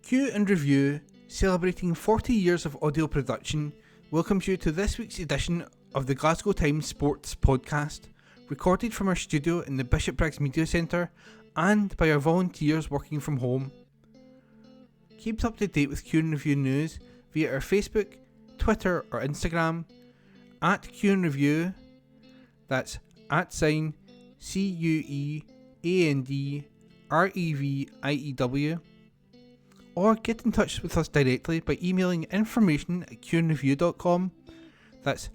Q and Review, celebrating 40 years of audio production, welcomes you to this week's edition of the Glasgow Times Sports Podcast, recorded from our studio in the Bishopbriggs Media Centre and by our volunteers working from home. Keep up to date with Q and Review news via our Facebook, Twitter or Instagram at Q and Review, that's @CUEANDREVIEW, or get in touch with us directly by emailing information@qandreview.com, that's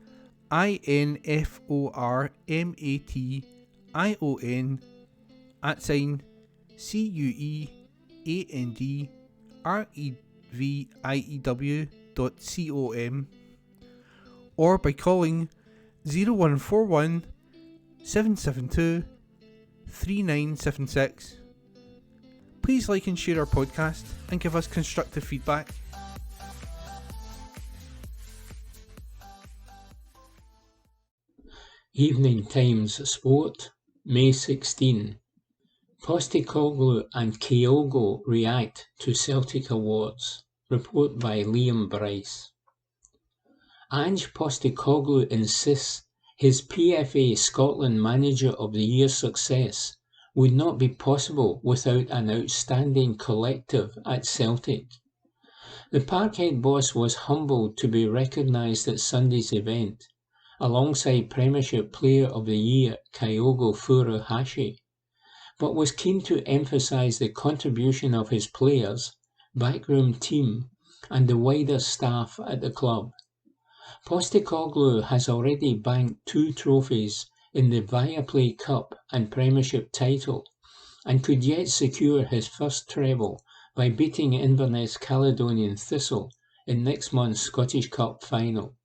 INFORMATION @CUEANDREVIEW.com, or by calling 0141 772 3976. Please like and share our podcast and give us constructive feedback. Evening Times Sport, May 16. POSTECOGLOU and KYOGO react to Celtic awards. Report by Liam Bryce. Ange Postecoglou insists his PFA Scotland Manager of the Year success would not be possible without an outstanding collective at Celtic. The Parkhead boss was humbled to be recognised at Sunday's event, alongside Premiership Player of the Year KYOGO Furuhashi, but was keen to emphasise the contribution of his players, backroom team and the wider staff at the club. Postecoglou has already banked 2 trophies in the Viaplay Cup and Premiership title, and could yet secure his first treble by beating Inverness Caledonian Thistle in next month's Scottish Cup final.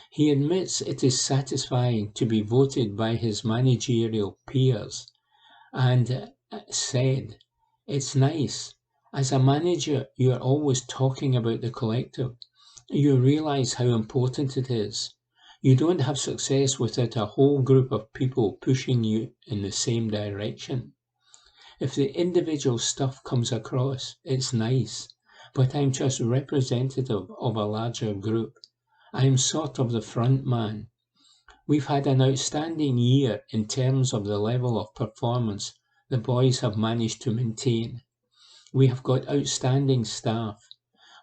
He admits it is satisfying to be voted by his managerial peers, and said, "It's nice. As a manager, you are always talking about the collective. You realise how important it is. You don't have success without a whole group of people pushing you in the same direction. If the individual stuff comes across, it's nice, but I'm just representative of a larger group. I'm sort of the front man. We've had an outstanding year in terms of the level of performance the boys have managed to maintain. We have got outstanding staff.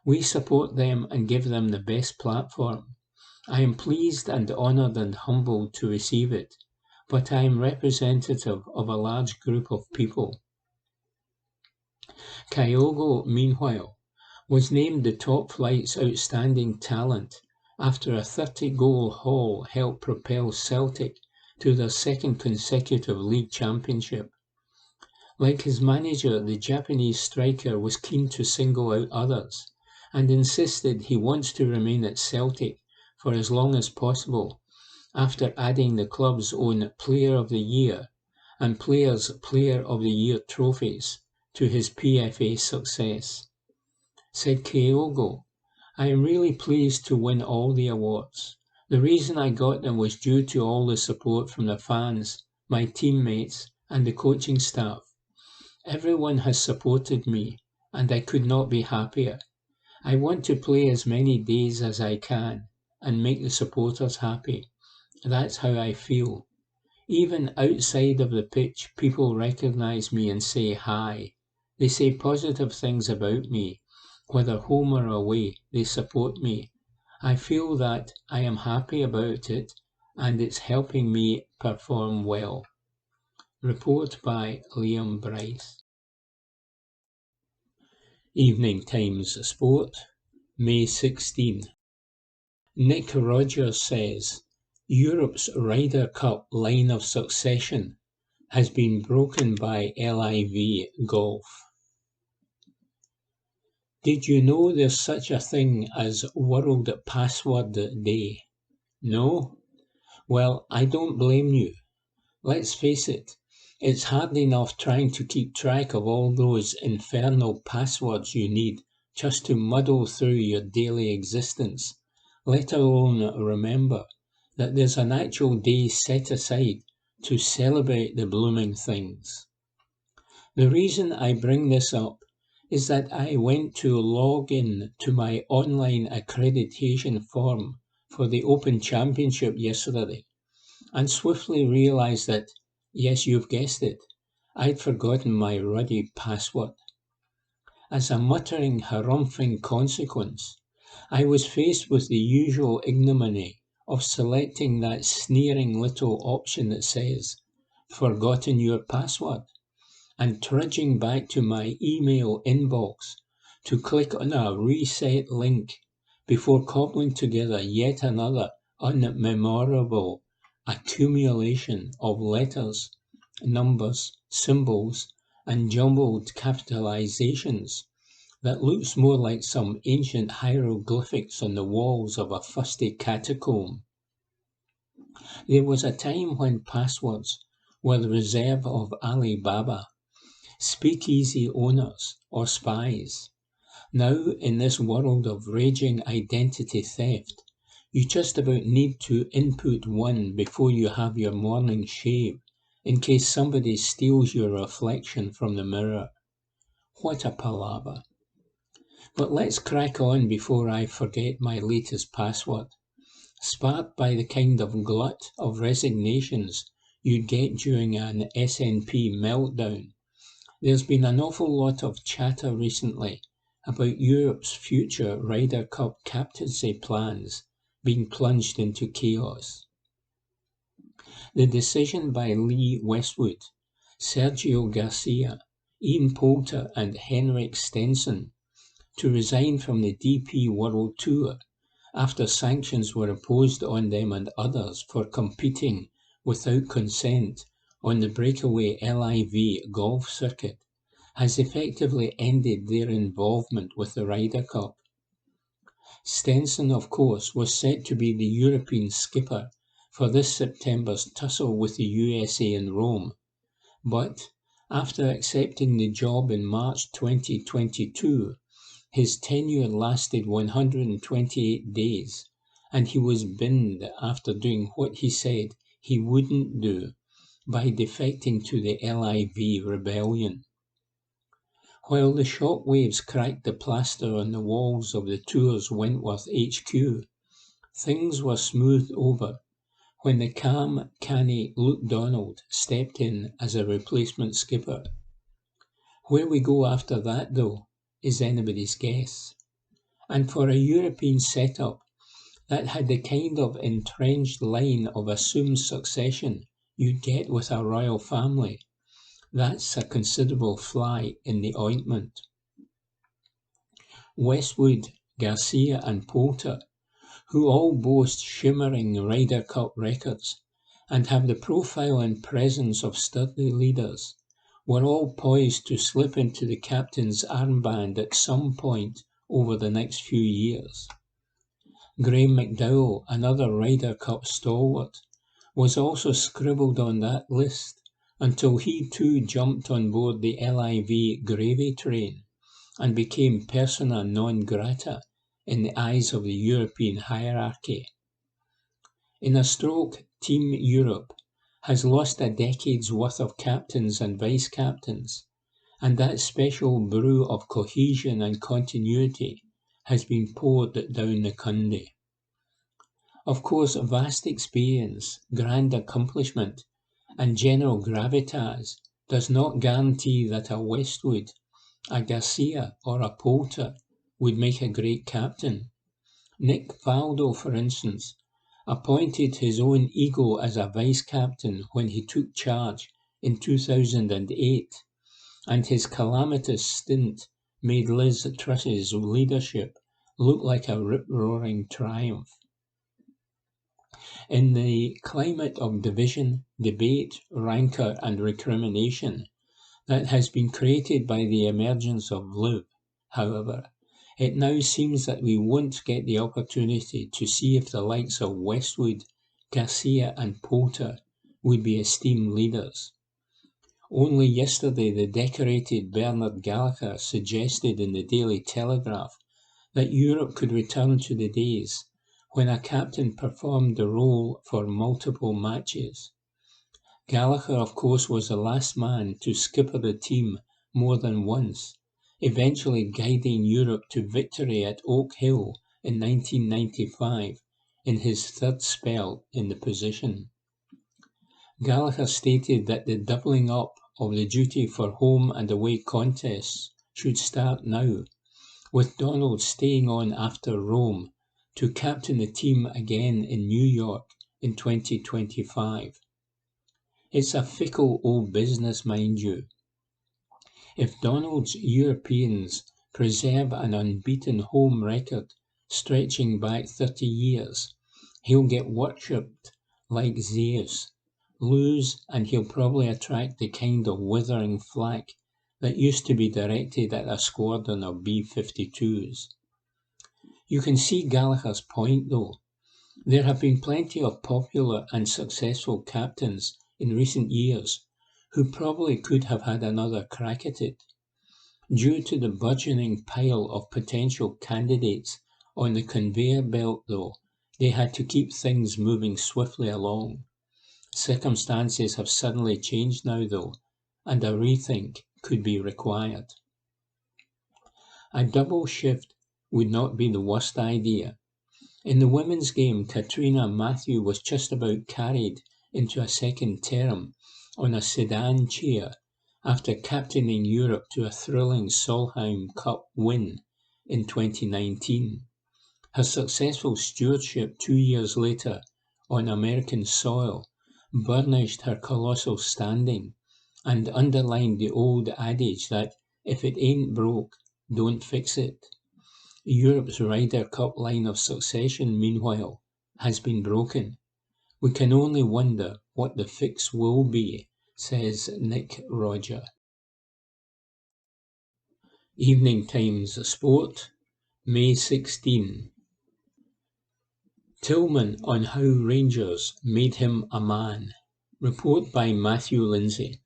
We support them and give them the best platform. I am pleased and honoured and humbled to receive it, but I am representative of a large group of people." KYOGO, meanwhile, was named the top flight's outstanding talent after a 30-goal haul helped propel Celtic to their second consecutive league championship. Like his manager, the Japanese striker was keen to single out others, and insisted he wants to remain at Celtic for as long as possible, after adding the club's own Player of the Year and Players' Player of the Year trophies to his PFA success. Said KYOGO, "I am really pleased to win all the awards. The reason I got them was due to all the support from the fans, my teammates and the coaching staff. Everyone has supported me, and I could not be happier. I want to play as many days as I can and make the supporters happy. That's how I feel. Even outside of the pitch, people recognise me and say hi. They say positive things about me. Whether home or away, they support me. I feel that I am happy about it, and it's helping me perform well." Report by Liam Bryce. Evening Times Sport, May 16. Nick Rogers says, Europe's Ryder Cup line of succession has been broken by LIV Golf. Did you know there's such a thing as World Password Day? No? Well, I don't blame you. Let's face it, it's hard enough trying to keep track of all those infernal passwords you need just to muddle through your daily existence, let alone remember that there's an actual day set aside to celebrate the blooming things. The reason I bring this up is that I went to log in to my online accreditation form for the Open Championship yesterday and swiftly realised that, yes, you've guessed it, I'd forgotten my ruddy password. As a muttering, harumphing consequence, I was faced with the usual ignominy of selecting that sneering little option that says, "Forgotten your password," and trudging back to my email inbox to click on a reset link before cobbling together yet another unmemorable accumulation of letters, numbers, symbols, and jumbled capitalizations that looks more like some ancient hieroglyphics on the walls of a fusty catacomb. There was a time when passwords were the reserve of Ali Baba, speakeasy owners, or spies. Now, in this world of raging identity theft, you just about need to input one before you have your morning shave, in case somebody steals your reflection from the mirror. What a palaver. But let's crack on before I forget my latest password, sparked by the kind of glut of resignations you'd get during an SNP meltdown. There's been an awful lot of chatter recently about Europe's future Ryder Cup captaincy plans being plunged into chaos. The decision by Lee Westwood, Sergio Garcia, Ian Poulter and Henrik Stenson to resign from the DP World Tour after sanctions were imposed on them and others for competing without consent on the breakaway LIV golf circuit has effectively ended their involvement with the Ryder Cup. Stenson, of course, was set to be the European skipper for this September's tussle with the USA in Rome, but after accepting the job in March 2022, his tenure lasted 128 days, and he was binned after doing what he said he wouldn't do by defecting to the LIV rebellion. While the shockwaves cracked the plaster on the walls of the tour's Wentworth HQ, things were smoothed over when the calm, canny Luke Donald stepped in as a replacement skipper. Where we go after that, though, is anybody's guess. And for a European setup that had the kind of entrenched line of assumed succession you'd get with a royal family, that's a considerable fly in the ointment. Westwood, Garcia and Poulter, who all boast shimmering Ryder Cup records and have the profile and presence of sturdy leaders, were all poised to slip into the captain's armband at some point over the next few years. Graham McDowell, another Ryder Cup stalwart, was also scribbled on that list until he too jumped on board the LIV gravy train and became persona non grata in the eyes of the European hierarchy. In a stroke, Team Europe has lost a decade's worth of captains and vice-captains, and that special brew of cohesion and continuity has been poured down the cundy. Of course, vast experience, grand accomplishment, and general gravitas does not guarantee that a Westwood, a Garcia, or a Poulter would make a great captain. Nick Faldo, for instance, appointed his own ego as a vice-captain when he took charge in 2008, and his calamitous stint made Liz Truss's leadership look like a rip-roaring triumph. In the climate of division, debate, rancour and recrimination that has been created by the emergence of LIV, however, it now seems that we won't get the opportunity to see if the likes of Westwood, Garcia and Poulter would be esteemed leaders. Only yesterday the decorated Bernard Gallagher suggested in the Daily Telegraph that Europe could return to the days when a captain performed the role for multiple matches. Gallagher, of course, was the last man to skipper the team more than once, eventually guiding Europe to victory at Oak Hill in 1995 in his third spell in the position. Gallagher stated that the doubling up of the duty for home and away contests should start now, with Donald staying on after Rome to captain the team again in New York in 2025. It's a fickle old business, mind you. If Donald's Europeans preserve an unbeaten home record stretching back 30 years, he'll get worshipped like Zeus. Lose and he'll probably attract the kind of withering flack that used to be directed at a squadron of B-52s. You can see Gallagher's point though. There have been plenty of popular and successful captains in recent years who probably could have had another crack at it. Due to the burgeoning pile of potential candidates on the conveyor belt though, they had to keep things moving swiftly along. Circumstances have suddenly changed now though, and a rethink could be required. A double shift would not be the worst idea. In the women's game, Katrina Matthew was just about carried into a second term on a sedan chair after captaining Europe to a thrilling Solheim Cup win in 2019. Her successful stewardship 2 years later on American soil burnished her colossal standing and underlined the old adage that if it ain't broke, don't fix it. Europe's Ryder Cup line of succession, meanwhile, has been broken. We can only wonder what the fix will be, says Nick Roger. Evening Times Sport, May 16. Tillman on how Rangers made him a man. Report by Matthew Lindsay.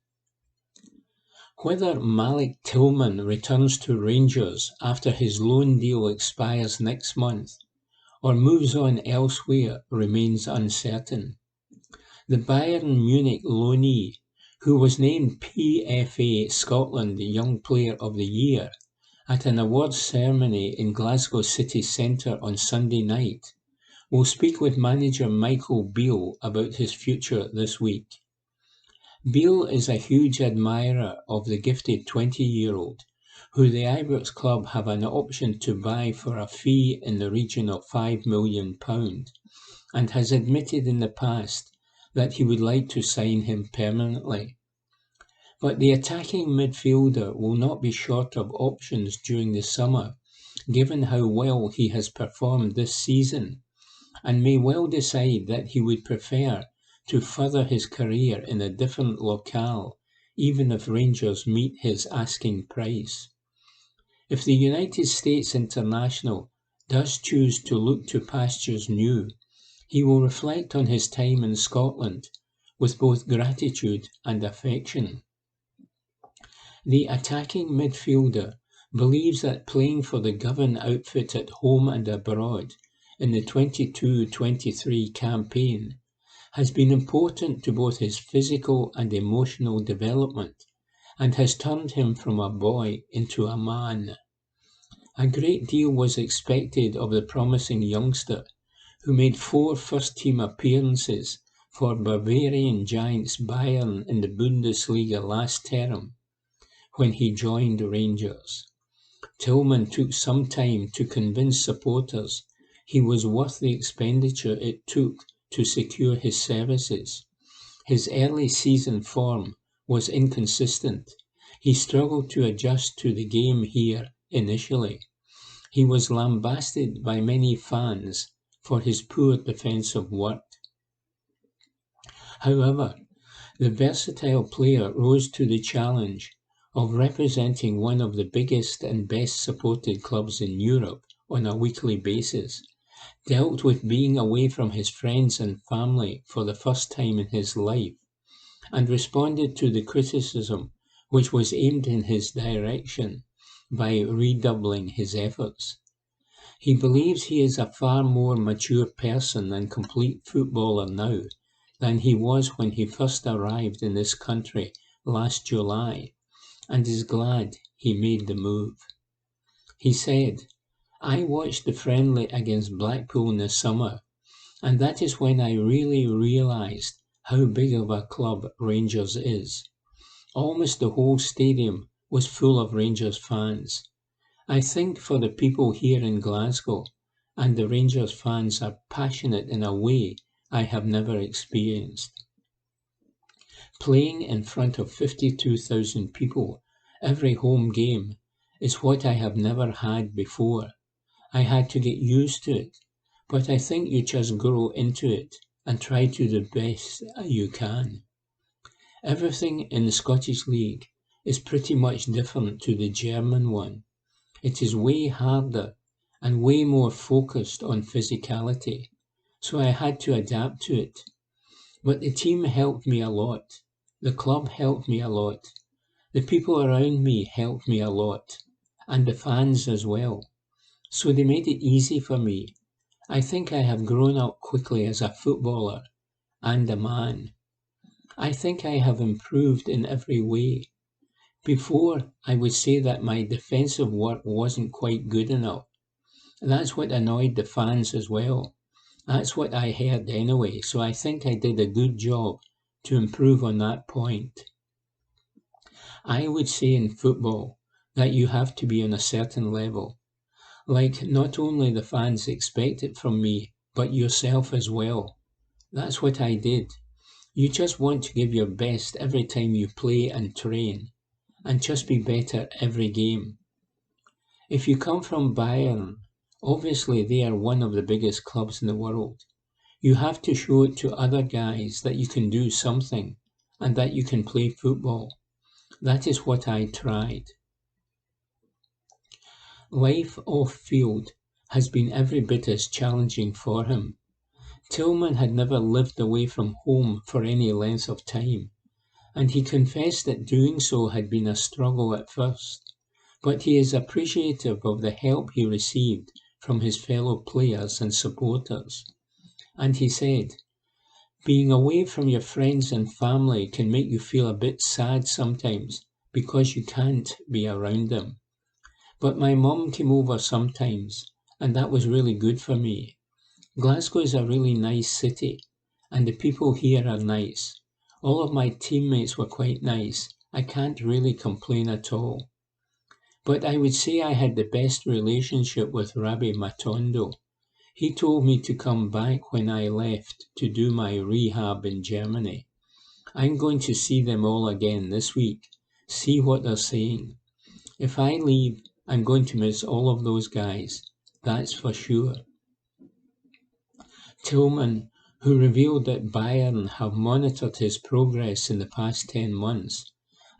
Whether Malik Tillman returns to Rangers after his loan deal expires next month or moves on elsewhere remains uncertain. The Bayern Munich loanee, who was named PFA Scotland Young Player of the Year at an awards ceremony in Glasgow city centre on Sunday night, will speak with manager Michael Beale about his future this week. Beale is a huge admirer of the gifted 20-year-old, who the Ibrox club have an option to buy for a fee in the region of £5 million, and has admitted in the past that he would like to sign him permanently. But the attacking midfielder will not be short of options during the summer, given how well he has performed this season, and may well decide that he would prefer to further his career in a different locale, even if Rangers meet his asking price. If the United States international does choose to look to pastures new, he will reflect on his time in Scotland with both gratitude and affection. The attacking midfielder believes that playing for the Govan outfit at home and abroad in the 22-23 campaign has been important to both his physical and emotional development, and has turned him from a boy into a man. A great deal was expected of the promising youngster, who made 4 first-team appearances for Bavarian giants Bayern in the Bundesliga last term, when he joined Rangers. Tillman took some time to convince supporters he was worth the expenditure it took to secure his services. His early season form was inconsistent. He struggled to adjust to the game here initially. He was lambasted by many fans for his poor defensive work. However, the versatile player rose to the challenge of representing one of the biggest and best supported clubs in Europe on a weekly basis, dealt with being away from his friends and family for the first time in his life, and responded to the criticism which was aimed in his direction by redoubling his efforts. He believes he is a far more mature person and complete footballer now than he was when he first arrived in this country last July, and is glad he made the move. He said, "I watched the friendly against Blackpool in the summer, and that is when I really realised how big of a club Rangers is. Almost the whole stadium was full of Rangers fans. I think for the people here in Glasgow, and the Rangers fans are passionate in a way I have never experienced. Playing in front of 52,000 people every home game is what I have never had before. I had to get used to it, but I think you just grow into it and try to do the best you can. Everything in the Scottish League is pretty much different to the German one. It is way harder and way more focused on physicality, so I had to adapt to it. But the team helped me a lot. The club helped me a lot. The people around me helped me a lot, and the fans as well. So they made it easy for me. I think I have grown up quickly as a footballer and a man. I think I have improved in every way. Before, I would say that my defensive work wasn't quite good enough. That's what annoyed the fans as well. That's what I heard anyway, so I think I did a good job to improve on that point. I would say in football that you have to be on a certain level. Like, not only the fans expect it from me, but yourself as well. That's what I did. You just want to give your best every time you play and train, and just be better every game. If you come from Bayern, obviously they are one of the biggest clubs in the world. You have to show it to other guys that you can do something and that you can play football. That is what I tried. Life off-field has been every bit as challenging for him. Tillman had never lived away from home for any length of time, and he confessed that doing so had been a struggle at first. But he is appreciative of the help he received from his fellow players and supporters. And he said, "Being away from your friends and family can make you feel a bit sad sometimes because you can't be around them. But my mum came over sometimes, and that was really good for me. Glasgow is a really nice city, and the people here are nice. All of my teammates were quite nice. I can't really complain at all. But I would say I had the best relationship with Rabbi Matondo. He told me to come back when I left to do my rehab in Germany. I'm going to see them all again this week, see what they're saying. If I leave, I'm going to miss all of those guys, that's for sure." Tillman, who revealed that Bayern have monitored his progress in the past 10 months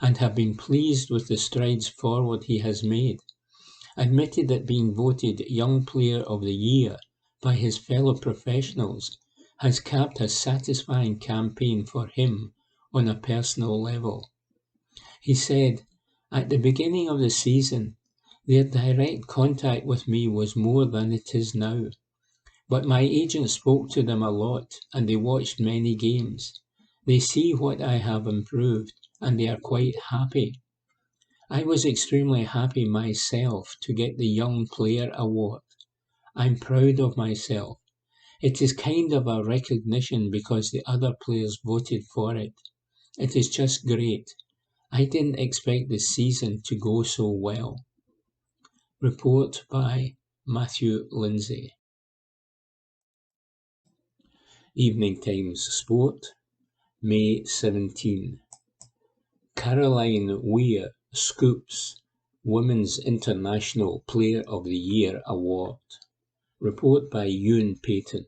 and have been pleased with the strides forward he has made, admitted that being voted Young Player of the Year by his fellow professionals has capped a satisfying campaign for him on a personal level. He said, "At the beginning of the season, their direct contact with me was more than it is now. But my agent spoke to them a lot and they watched many games. They see what I have improved and they are quite happy. I was extremely happy myself to get the Young Player Award. I'm proud of myself. It is kind of a recognition because the other players voted for it. It is just great. I didn't expect the season to go so well." Report by Matthew Lindsay. Evening Times Sport, May 17. Caroline Weir scoops Women's International Player of the Year Award. Report by Ewan Payton.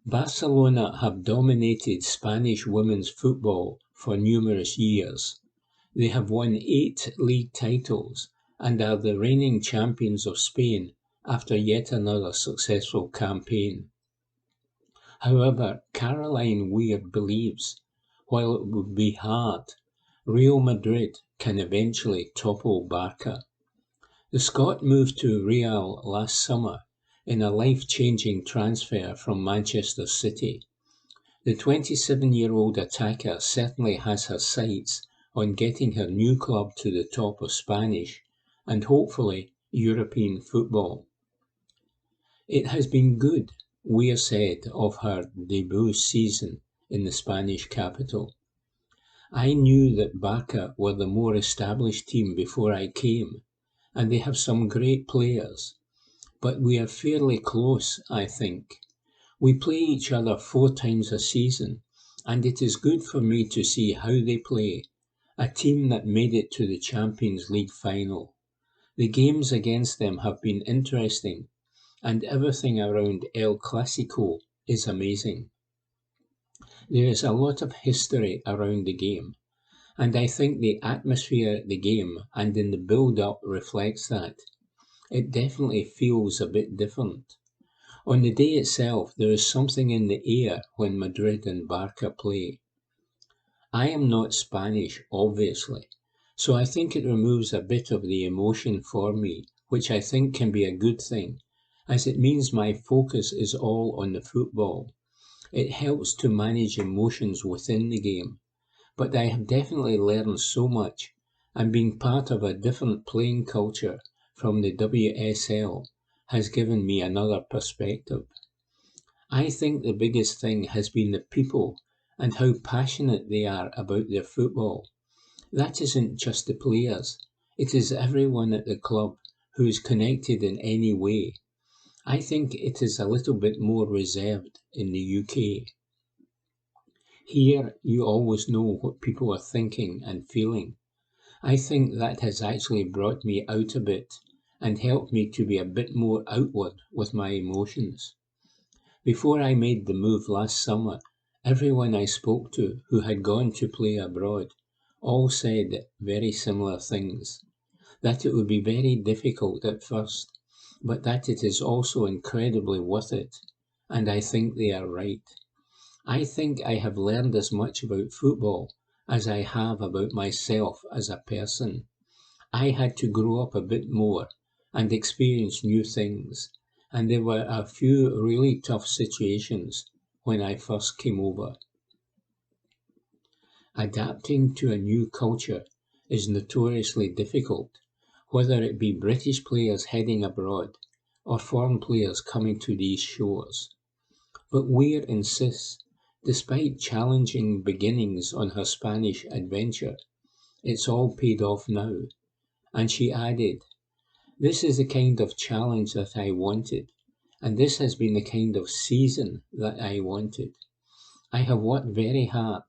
Barcelona have dominated Spanish women's football for numerous years. They have won 8 league titles and are the reigning champions of Spain after yet another successful campaign. However, Caroline Weir believes, while it would be hard, Real Madrid can eventually topple Barca. The Scot moved to Real last summer in a life-changing transfer from Manchester City. The 27-year-old attacker certainly has her sights on getting her new club to the top of Spanish and hopefully European football. It has been good, Weir said of her debut season in the Spanish capital. I knew that Barca were the more established team before I came, and they have some great players. But we are fairly close, I think. We play each other 4 times a season, and it is good for me to see how they play, a team that made it to the Champions League final. The games against them have been interesting, and everything around El Clasico is amazing. There is a lot of history around the game, and I think the atmosphere at the game and in the build-up reflects that. It definitely feels a bit different. On the day itself, there is something in the air when Madrid and Barca play. I am not Spanish, obviously, so I think it removes a bit of the emotion for me, which I think can be a good thing, as it means my focus is all on the football. It helps to manage emotions within the game, but I have definitely learned so much, and being part of a different playing culture from the WSL has given me another perspective. I think the biggest thing has been the people and how passionate they are about their football. That isn't just the players, it is everyone at the club who is connected in any way. I think it is a little bit more reserved in the UK. Here, you always know what people are thinking and feeling. I think that has actually brought me out a bit and helped me to be a bit more outward with my emotions. Before I made the move last summer, everyone I spoke to who had gone to play abroad all said very similar things. That it would be very difficult at first, but that it is also incredibly worth it, and I think they are right. I think I have learned as much about football as I have about myself as a person. I had to grow up a bit more and experience new things, and there were a few really tough situations when I first came over. Adapting to a new culture is notoriously difficult, whether it be British players heading abroad or foreign players coming to these shores. But Weir insists, despite challenging beginnings on her Spanish adventure, it's all paid off now. And she added, "This is the kind of challenge that I wanted, and this has been the kind of season that I wanted. I have worked very hard,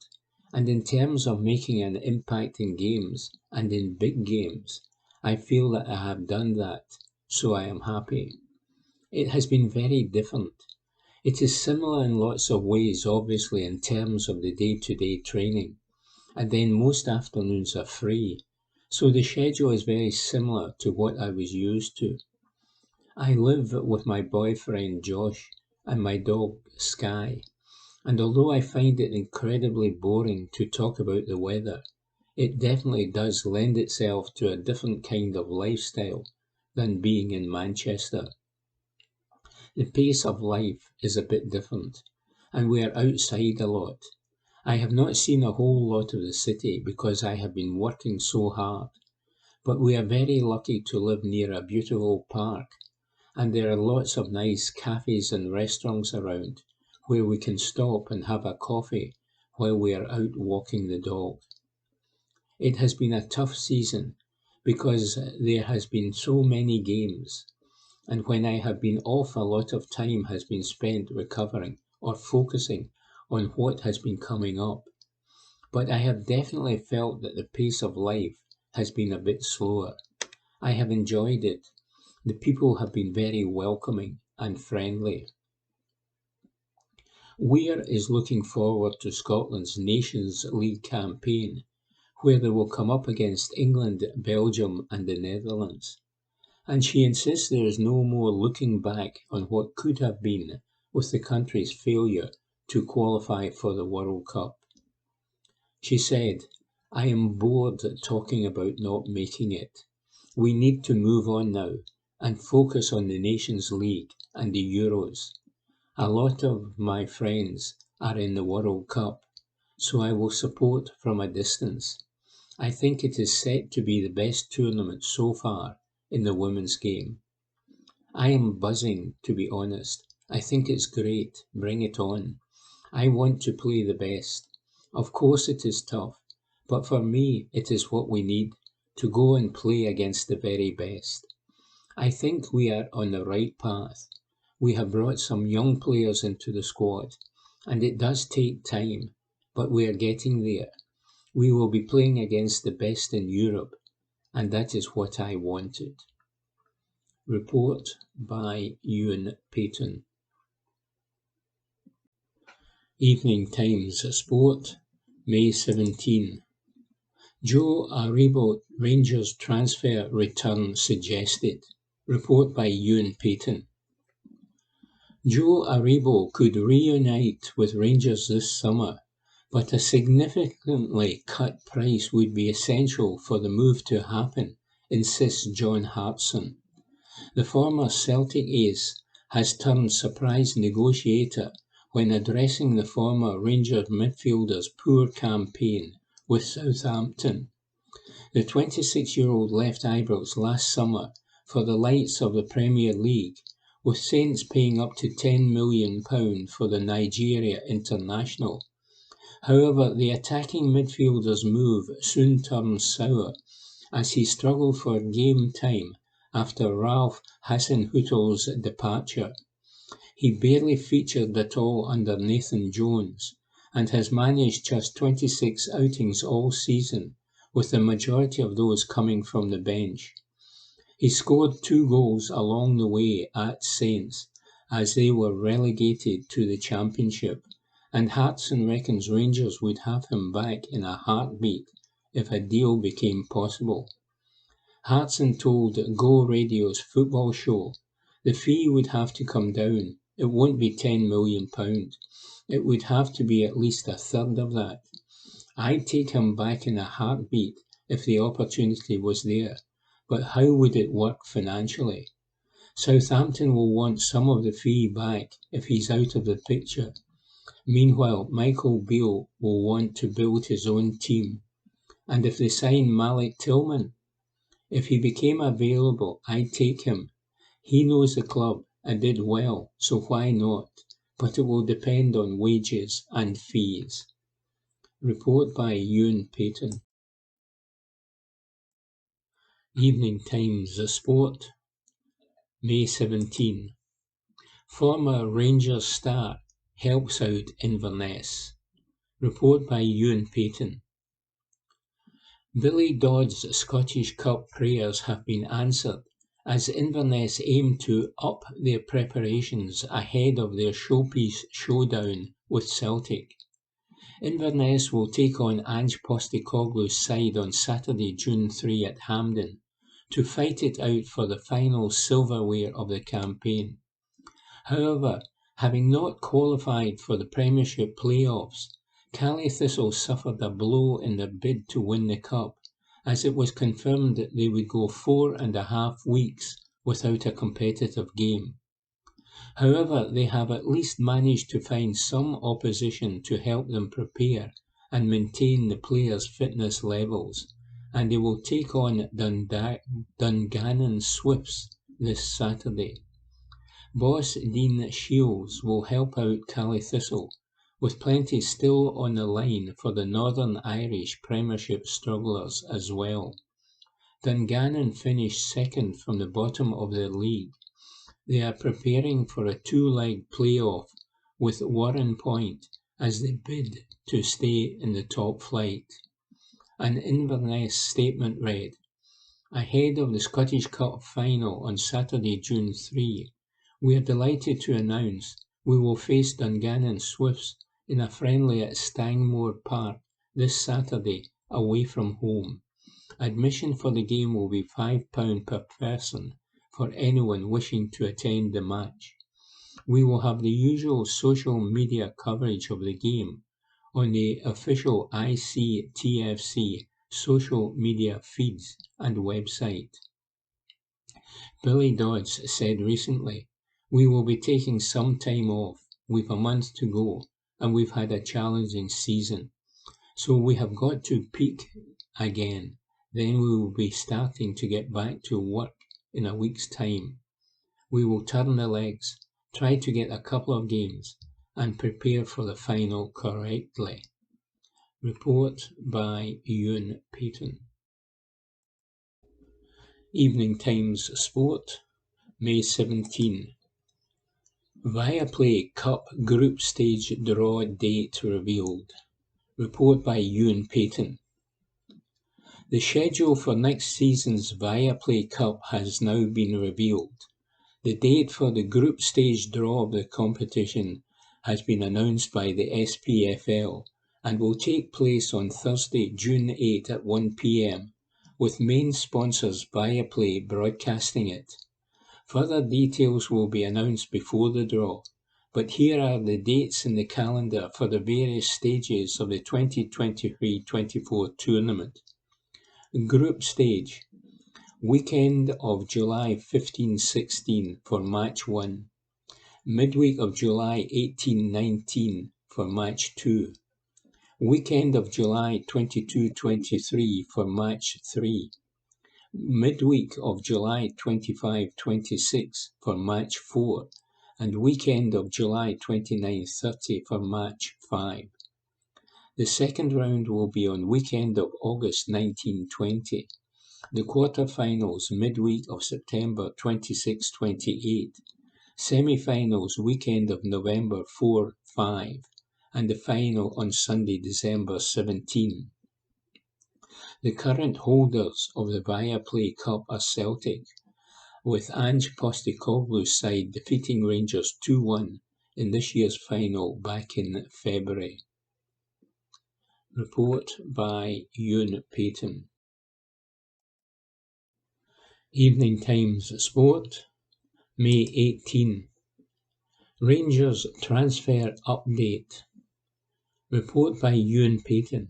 and in terms of making an impact in games and in big games, I feel that I have done that, so I am happy. It has been very different. It is similar in lots of ways, obviously, in terms of the day-to-day training, and then most afternoons are free, so the schedule is very similar to what I was used to. I live with my boyfriend Josh and my dog Sky, and although I find it incredibly boring to talk about the weather, it definitely does lend itself to a different kind of lifestyle than being in Manchester. The pace of life is a bit different, and we are outside a lot. I have not seen a whole lot of the city because I have been working so hard, but we are very lucky to live near a beautiful park, and there are lots of nice cafes and restaurants around where we can stop and have a coffee while we are out walking the dog. It has been a tough season because there has been so many games, and when I have been off, a lot of time has been spent recovering or focusing on what has been coming up. But I have definitely felt that the pace of life has been a bit slower. I have enjoyed it. The people have been very welcoming and friendly. Weir is looking forward to Scotland's Nations League campaign, where they will come up against England, Belgium and the Netherlands. And she insists there is no more looking back on what could have been with the country's failure to qualify for the World Cup. She said, "I am bored talking about not making it. We need to move on now and focus on the Nations League and the Euros. A lot of my friends are in the World Cup, so I will support from a distance. I think it is set to be the best tournament so far in the women's game. I am buzzing, to be honest. I think it's great. Bring it on. I want to play the best. Of course it is tough, but for me it is what we need, to go and play against the very best. I think we are on the right path. We have brought some young players into the squad, and it does take time, but we are getting there. We will be playing against the best in Europe, and that is what I wanted. Report by Ewan Payton. Evening Times Sport, May 17. Joe Aribo Rangers transfer return suggested. Report by Ewan Payton. Joe Aribo could reunite with Rangers this summer, but a significantly cut price would be essential for the move to happen, insists John Hartson. The former Celtic ace has turned surprise negotiator when addressing the former Rangers midfielder's poor campaign with Southampton. The 26-year-old left Ibrox last summer for the lights of the Premier League, with Saints paying up to £10 million for the Nigeria international. However, the attacking midfielder's move soon turned sour as he struggled for game time after Ralph Hasenhüttl's departure. He barely featured at all under Nathan Jones and has managed just 26 outings all season, with the majority of those coming from the bench. He scored 2 goals along the way at Saints as they were relegated to the Championship, and Hartson reckons Rangers would have him back in a heartbeat if a deal became possible. Hartson told Go Radio's football show the fee would have to come down. It won't be £10 million. It would have to be at least a third of that. I'd take him back in a heartbeat if the opportunity was there, but how would it work financially? Southampton will want some of the fee back if he's out of the picture. Meanwhile, Michael Beale will want to build his own team. And if they sign Malik Tillman, if he became available, I'd take him. He knows the club and did well, so why not? But it will depend on wages and fees. Report by Ewan Payton. Evening Times Sport, May 17. Former Rangers star helps out Inverness. Report by Ewan Payton. Billy Dodd's Scottish Cup prayers have been answered as Inverness aim to up their preparations ahead of their showpiece showdown with Celtic. Inverness will take on Ange Postecoglou's side on Saturday, June 3 at Hampden to fight it out for the final silverware of the campaign. However, having not qualified for the Premiership playoffs, Caley Thistle suffered a blow in their bid to win the Cup, as it was confirmed that they would go 4.5 weeks without a competitive game. However, they have at least managed to find some opposition to help them prepare and maintain the players' fitness levels, and they will take on Dungannon Swifts this Saturday. Boss Dean Shields will help out Caley Thistle, with plenty still on the line for the Northern Irish Premiership strugglers as well. Dungannon finished second from the bottom of their league. They are preparing for a 2-leg playoff with Warren Point as they bid to stay in the top flight. An Inverness statement read, "Ahead of the Scottish Cup final on Saturday, June 3, we are delighted to announce we will face Dungannon Swifts in a friendly at Stangmore Park this Saturday away from home. Admission for the game will be £5 per person for anyone wishing to attend the match. We will have the usual social media coverage of the game on the official ICTFC social media feeds and website." Billy Dodds said recently, "We will be taking some time off. We've a month to go, and we've had a challenging season. So we have got to peak again. Then we will be starting to get back to work in a week's time. We will turn the legs, try to get a couple of games, and prepare for the final correctly. Report by Ewan Payton. Evening Times Sport, May 17. Viaplay Cup Group Stage Draw Date Revealed. Report by Ewan Payton. The schedule for next season's Viaplay Cup has now been revealed. The date for the group stage draw of the competition has been announced by the SPFL and will take place on Thursday, June 8 at 1 p.m, with main sponsors Viaplay broadcasting it. Further details will be announced before the draw, but here are the dates in the calendar for the various stages of the 2023-24 tournament. Group stage. Weekend of July 15-16 for match 1. Midweek of July 18-19 for match 2. Weekend of July 22-23 for match 3. Midweek of July 25-26 for match 4. And weekend of July 29-30 for match 5. The second round will be on weekend of August 19-20. The quarter-finals midweek of September 26-28, semi-finals weekend of November 4-5, and the final on Sunday, December 17. The current holders of the Viaplay Cup are Celtic, with Ange Postecoglou's side defeating Rangers 2-1 in this year's final back in February. Report by Ewan Payton. Evening Times Sport, May 18. Rangers transfer update. Report by Ewan Payton.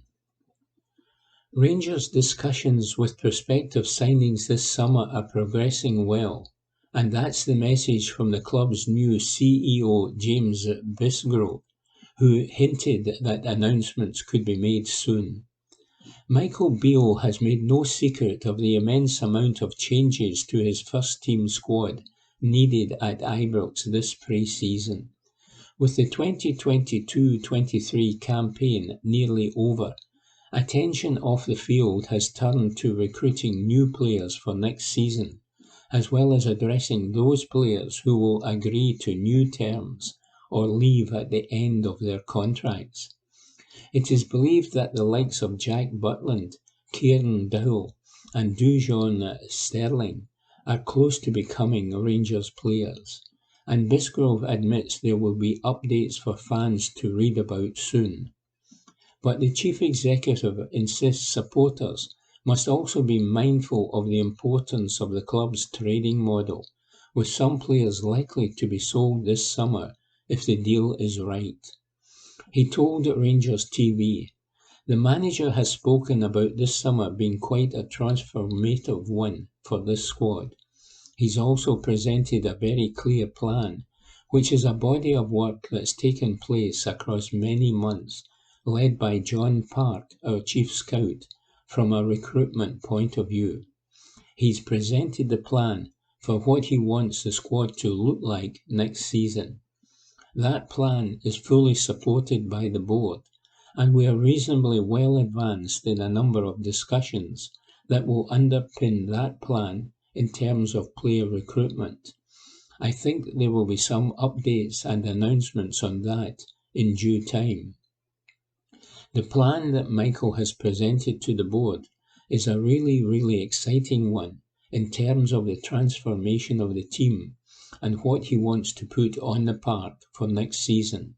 Rangers discussions with prospective signings this summer are progressing well, and that's the message from the club's new CEO James Bisgrove, who hinted that announcements could be made soon. Michael Beale has made no secret of the immense amount of changes to his first-team squad needed at Ibrox this pre-season. With the 2022-23 campaign nearly over, attention off the field has turned to recruiting new players for next season, as well as addressing those players who will agree to new terms or leave at the end of their contracts. It is believed that the likes of Jack Butland, Kieran Dowell and Dujon Sterling are close to becoming Rangers players, and Bisgrove admits there will be updates for fans to read about soon. But the chief executive insists supporters must also be mindful of the importance of the club's trading model, with some players likely to be sold this summer if the deal is right. He told Rangers TV, "The manager has spoken about this summer being quite a transformative one for this squad. He's also presented a very clear plan, which is a body of work that's taken place across many months, led by John Park, our chief scout, from a recruitment point of view. He's presented the plan for what he wants the squad to look like next season. That plan is fully supported by the board, and we are reasonably well advanced in a number of discussions that will underpin that plan in terms of player recruitment. I think there will be some updates and announcements on that in due time." The plan that Michael has presented to the board is a really exciting one in terms of the transformation of the team and what he wants to put on the park for next season.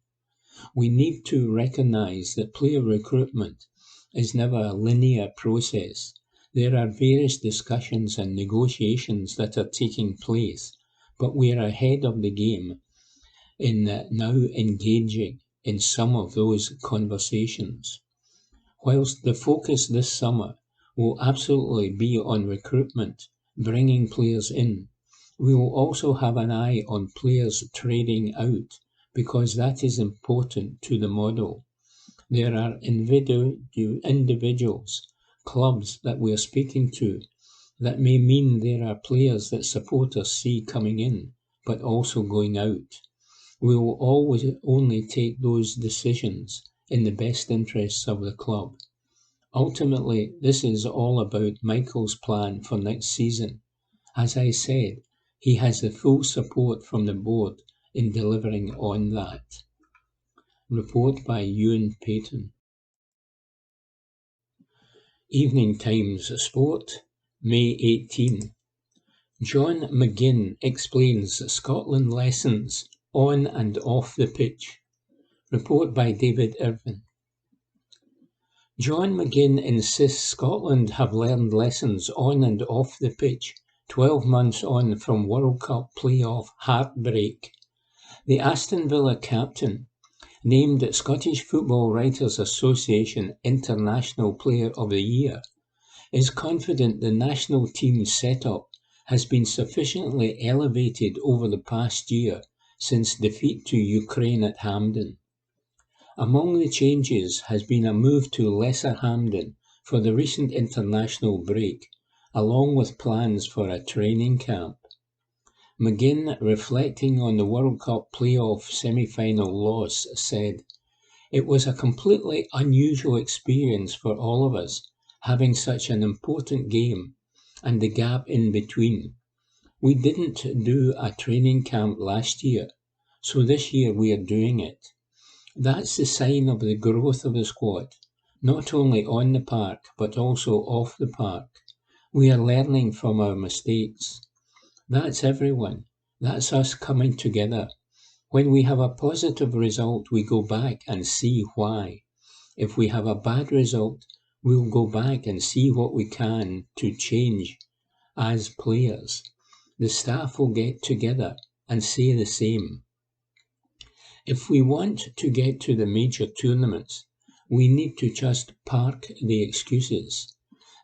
We need to recognise that player recruitment is never a linear process. There are various discussions and negotiations that are taking place, but we are ahead of the game in now engaging in some of those conversations. Whilst the focus this summer will absolutely be on recruitment, bringing players in, we will also have an eye on players trading out, because that is important to the model. There are individuals clubs that we're speaking to. That may mean there are players that supporters see coming in, but also going out. We will always only take those decisions in the best interests of the club. Ultimately, this is all about Michael's plan for next season. As I said, he has the full support from the board in delivering on that. Report by Ewan Payton. Evening Times Sport, May 18. John McGinn explains Scotland lessons on and off the pitch. Report by David Irvin. John McGinn insists Scotland have learned lessons on and off the pitch 12 months on from World Cup playoff heartbreak. The Aston Villa captain, named Scottish Football Writers Association International Player of the Year, is confident the national team setup has been sufficiently elevated over the past year since defeat to Ukraine at Hampden. Among the changes has been a move to Lesser Hampden for the recent international break, along with plans for a training camp. McGinn, reflecting on the World Cup playoff semi-final loss, said, "It was a completely unusual experience for all of us, having such an important game and the gap in between. We didn't do a training camp last year, so this year we are doing it. That's the sign of the growth of the squad, not only on the park but also off the park. We are learning from our mistakes. That's everyone. That's us coming together. When we have a positive result, we go back and see why. If we have a bad result, we'll go back and see what we can to change as players. The staff will get together and say the same. If we want to get to the major tournaments, we need to just park the excuses.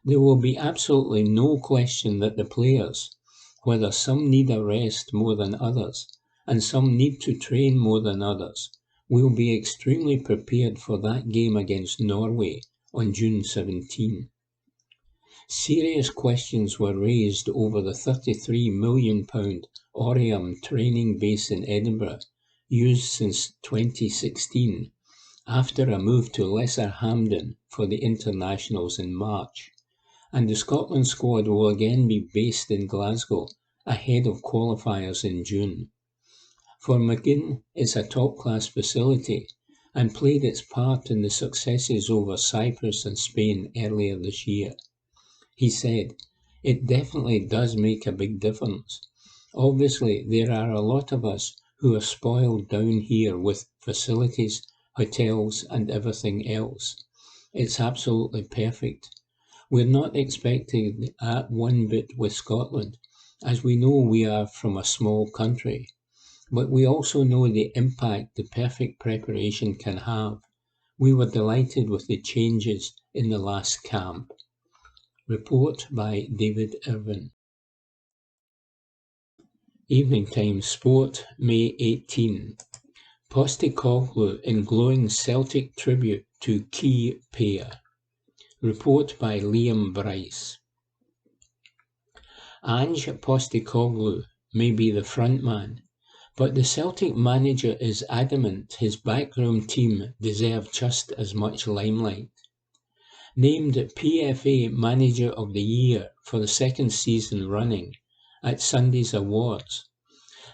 There will be absolutely no question that the players, whether some need a rest more than others, and some need to train more than others, will be extremely prepared for that game against Norway on June 17. Serious questions were raised over the £33 million Oriam training base in Edinburgh, used since 2016, after a move to Lesser Hampden for the internationals in March, and the Scotland squad will again be based in Glasgow ahead of qualifiers in June. For McGinn, it's a top-class facility and played its part in the successes over Cyprus and Spain earlier this year. He said, "It definitely does make a big difference. Obviously, there are a lot of us who are spoiled down here with facilities, hotels and everything else. It's absolutely perfect. We're not expecting that one bit with Scotland, as we know we are from a small country. But we also know the impact the perfect preparation can have. We were delighted with the changes in the last camp." Report by David Irvin. Evening Times Sport, May 18. POSTECOGLOU in glowing Celtic tribute to key pair. Report by Liam Bryce. Ange Postecoglou may be the front man, but the Celtic manager is adamant his backroom team deserve just as much limelight. Named PFA Manager of the Year for the second season running at Sunday's awards,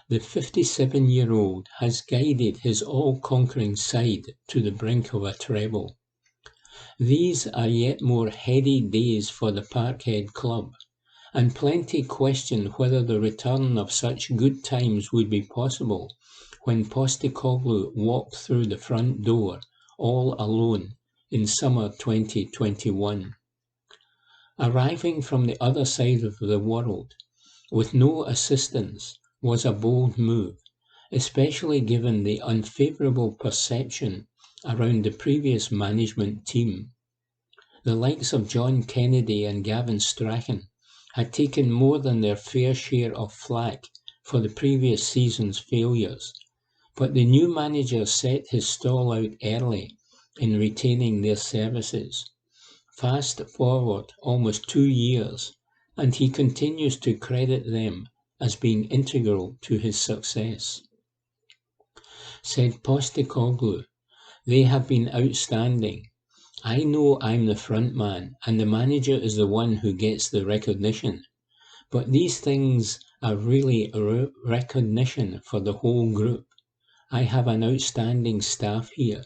the 57-year-old has guided his all-conquering side to the brink of a treble. These are yet more heady days for the Parkhead club, and plenty question whether the return of such good times would be possible when Postecoglou walked through the front door all alone in summer 2021. Arriving from the other side of the world, with no assistance, was a bold move, especially given the unfavourable perception around the previous management team. The likes of John Kennedy and Gavin Strachan had taken more than their fair share of flack for the previous season's failures, but the new manager set his stall out early in retaining their services. Fast forward almost 2 years, and he continues to credit them as being integral to his success. Said POSTECOGLOU, "They have been outstanding. I know I'm the front man, and the manager is the one who gets the recognition. But these things are really a recognition for the whole group. I have an outstanding staff here.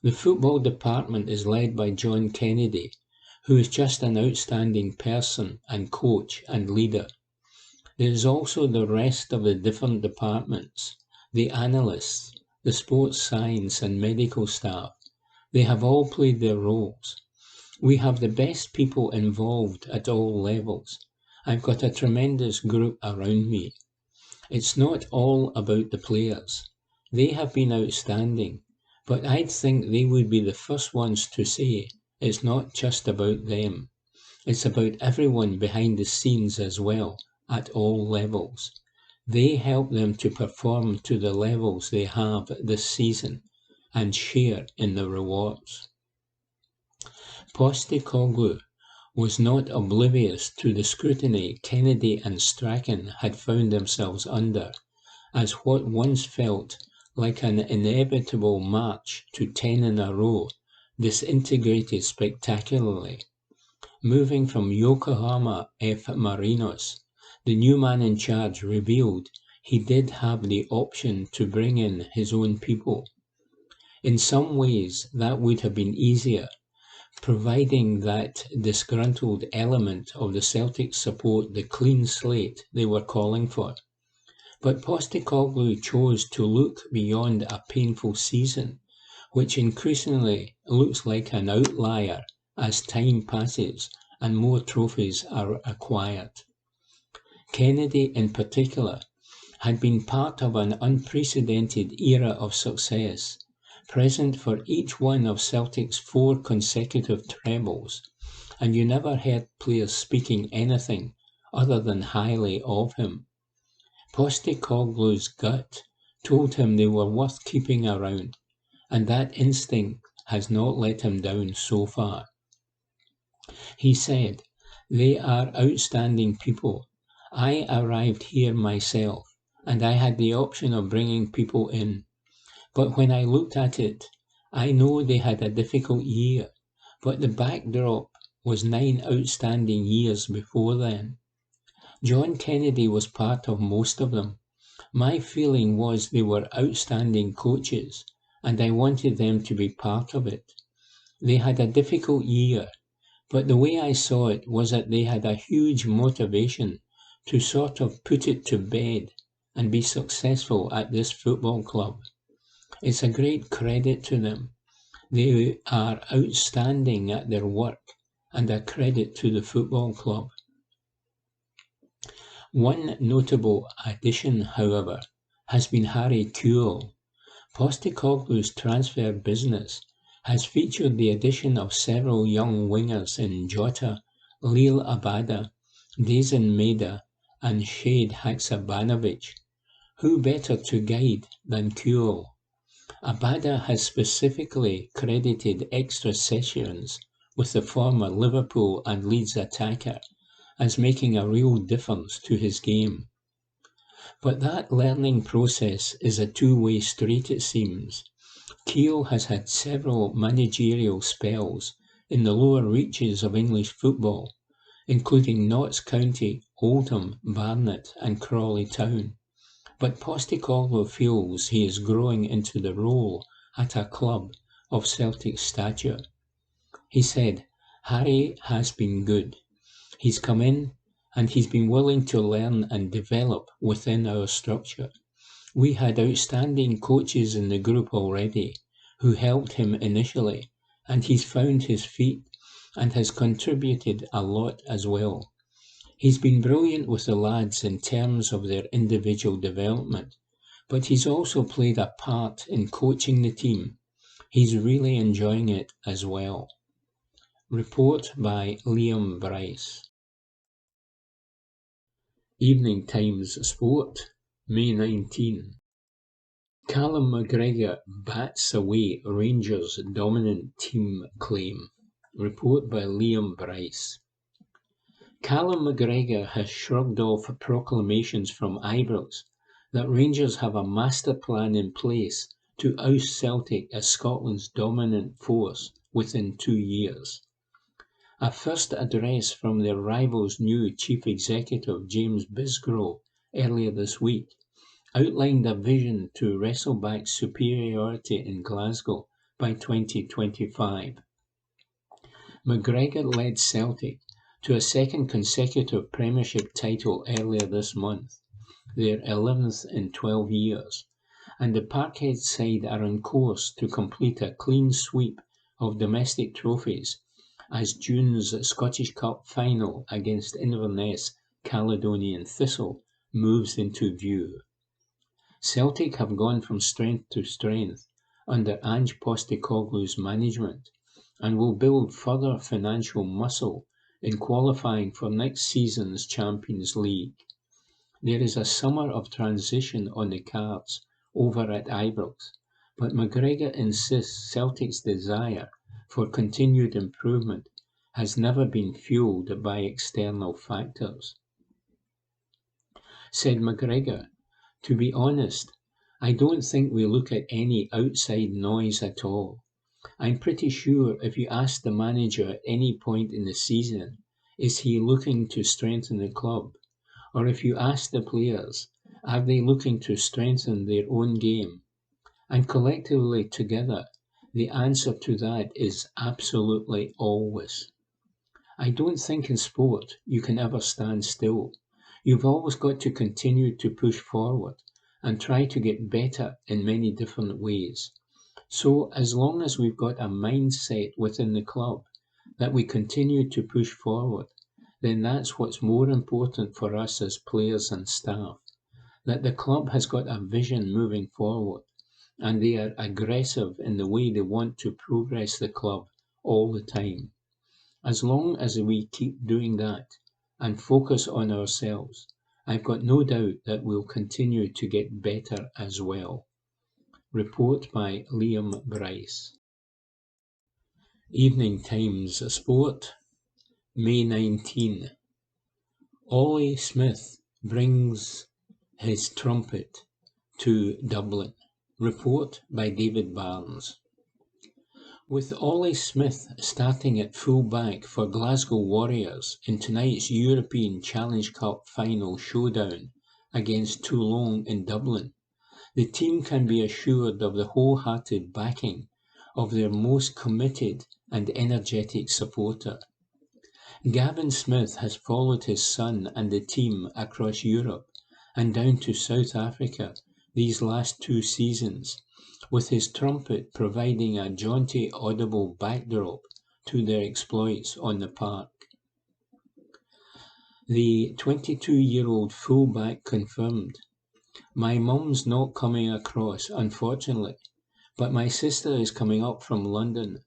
The football department is led by John Kennedy, who is just an outstanding person and coach and leader. There is also the rest of the different departments, the analysts, the sports science and medical staff. They have all played their roles. We have the best people involved at all levels. I've got a tremendous group around me. It's not all about the players. They have been outstanding, but I'd think they would be the first ones to say it's not just about them. It's about everyone behind the scenes as well, at all levels. They help them to perform to the levels they have this season and share in the rewards." POSTECOGLOU was not oblivious to the scrutiny Kennedy and Strachan had found themselves under, as what once felt like an inevitable march to 10 in a row disintegrated spectacularly. Moving from Yokohama F. Marinos, the new man in charge revealed he did have the option to bring in his own people. In some ways that would have been easier, providing that disgruntled element of the Celtic support the clean slate they were calling for. But POSTECOGLOU chose to look beyond a painful season, which increasingly looks like an outlier as time passes and more trophies are acquired. Kennedy, in particular, had been part of an unprecedented era of success, present for each one of Celtic's 4 consecutive trebles, and you never heard players speaking anything other than highly of him. POSTECOGLOU's gut told him they were worth keeping around, and that instinct has not let him down so far. He said, "They are outstanding people. I arrived here myself, and I had the option of bringing people in. But when I looked at it, I know they had a difficult year, but the backdrop was 9 outstanding years before then. John Kennedy was part of most of them. My feeling was they were outstanding coaches, and I wanted them to be part of it. They had a difficult year, but the way I saw it was that they had a huge motivation to sort of put it to bed and be successful at this football club. It's a great credit to them. They are outstanding at their work and a credit to the football club." One notable addition, however, has been Harry Kewell. POSTECOGLOU's transfer business has featured the addition of several young wingers in Jota, Lil Abada, Dejan Maeda and Shade Haksabanovic. Who better to guide than Kewell? Abada has specifically credited extra sessions with the former Liverpool and Leeds attacker as making a real difference to his game. But that learning process is a two-way street, it seems. Kewell has had several managerial spells in the lower reaches of English football, including Notts County, Oldham, Barnet and Crawley Town. But POSTECOGLOU feels he is growing into the role at a club of Celtic stature. He said, "Harry has been good. He's come in and he's been willing to learn and develop within our structure. We had outstanding coaches in the group already who helped him initially, and he's found his feet and has contributed a lot as well. He's been brilliant with the lads in terms of their individual development, but he's also played a part in coaching the team. He's really enjoying it as well." Report by Liam Bryce. Evening Times Sport, May 19. Callum McGregor bats away Rangers' dominant team claim. Report by Liam Bryce. Callum McGregor has shrugged off proclamations from Ibrox that Rangers have a master plan in place to oust Celtic as Scotland's dominant force within 2 years. A first address from their rival's new chief executive, James Bisgrove, earlier this week, outlined a vision to wrestle back superiority in Glasgow by 2025. McGregor led Celtic to a second consecutive Premiership title earlier this month, their 11th in 12 years, and the Parkhead side are on course to complete a clean sweep of domestic trophies as June's Scottish Cup final against Inverness Caledonian Thistle moves into view. Celtic have gone from strength to strength under Ange Postecoglou's management and will build further financial muscle in qualifying for next season's Champions League. There is a summer of transition on the cards over at Ibrox, but McGregor insists Celtic's desire for continued improvement has never been fueled by external factors. Said McGregor, "To be honest, I don't think we look at any outside noise at all. I'm pretty sure if you ask the manager at any point in the season, is he looking to strengthen the club? Or if you ask the players, are they looking to strengthen their own game? And collectively together, the answer to that is absolutely always. I don't think in sport you can ever stand still. You've always got to continue to push forward and try to get better in many different ways. So as long as we've got a mindset within the club that we continue to push forward, then that's what's more important for us as players and staff, that the club has got a vision moving forward and they are aggressive in the way they want to progress the club all the time. As long as we keep doing that and focus on ourselves, I've got no doubt that we'll continue to get better as well." Report by Liam Bryce. Evening Times Sport, May 19. Ollie Smith brings his trumpet to Dublin. Report by David Barnes. With Ollie Smith starting at full back for Glasgow Warriors in tonight's European Challenge Cup final showdown against Toulon in Dublin, the team can be assured of the wholehearted backing of their most committed and energetic supporter. Gavin Smith has followed his son and the team across Europe and down to South Africa these last 2 seasons, with his trumpet providing a jaunty audible backdrop to their exploits on the park. The 22-year-old fullback confirmed, "My mum's not coming across, unfortunately, but my sister is coming up from London,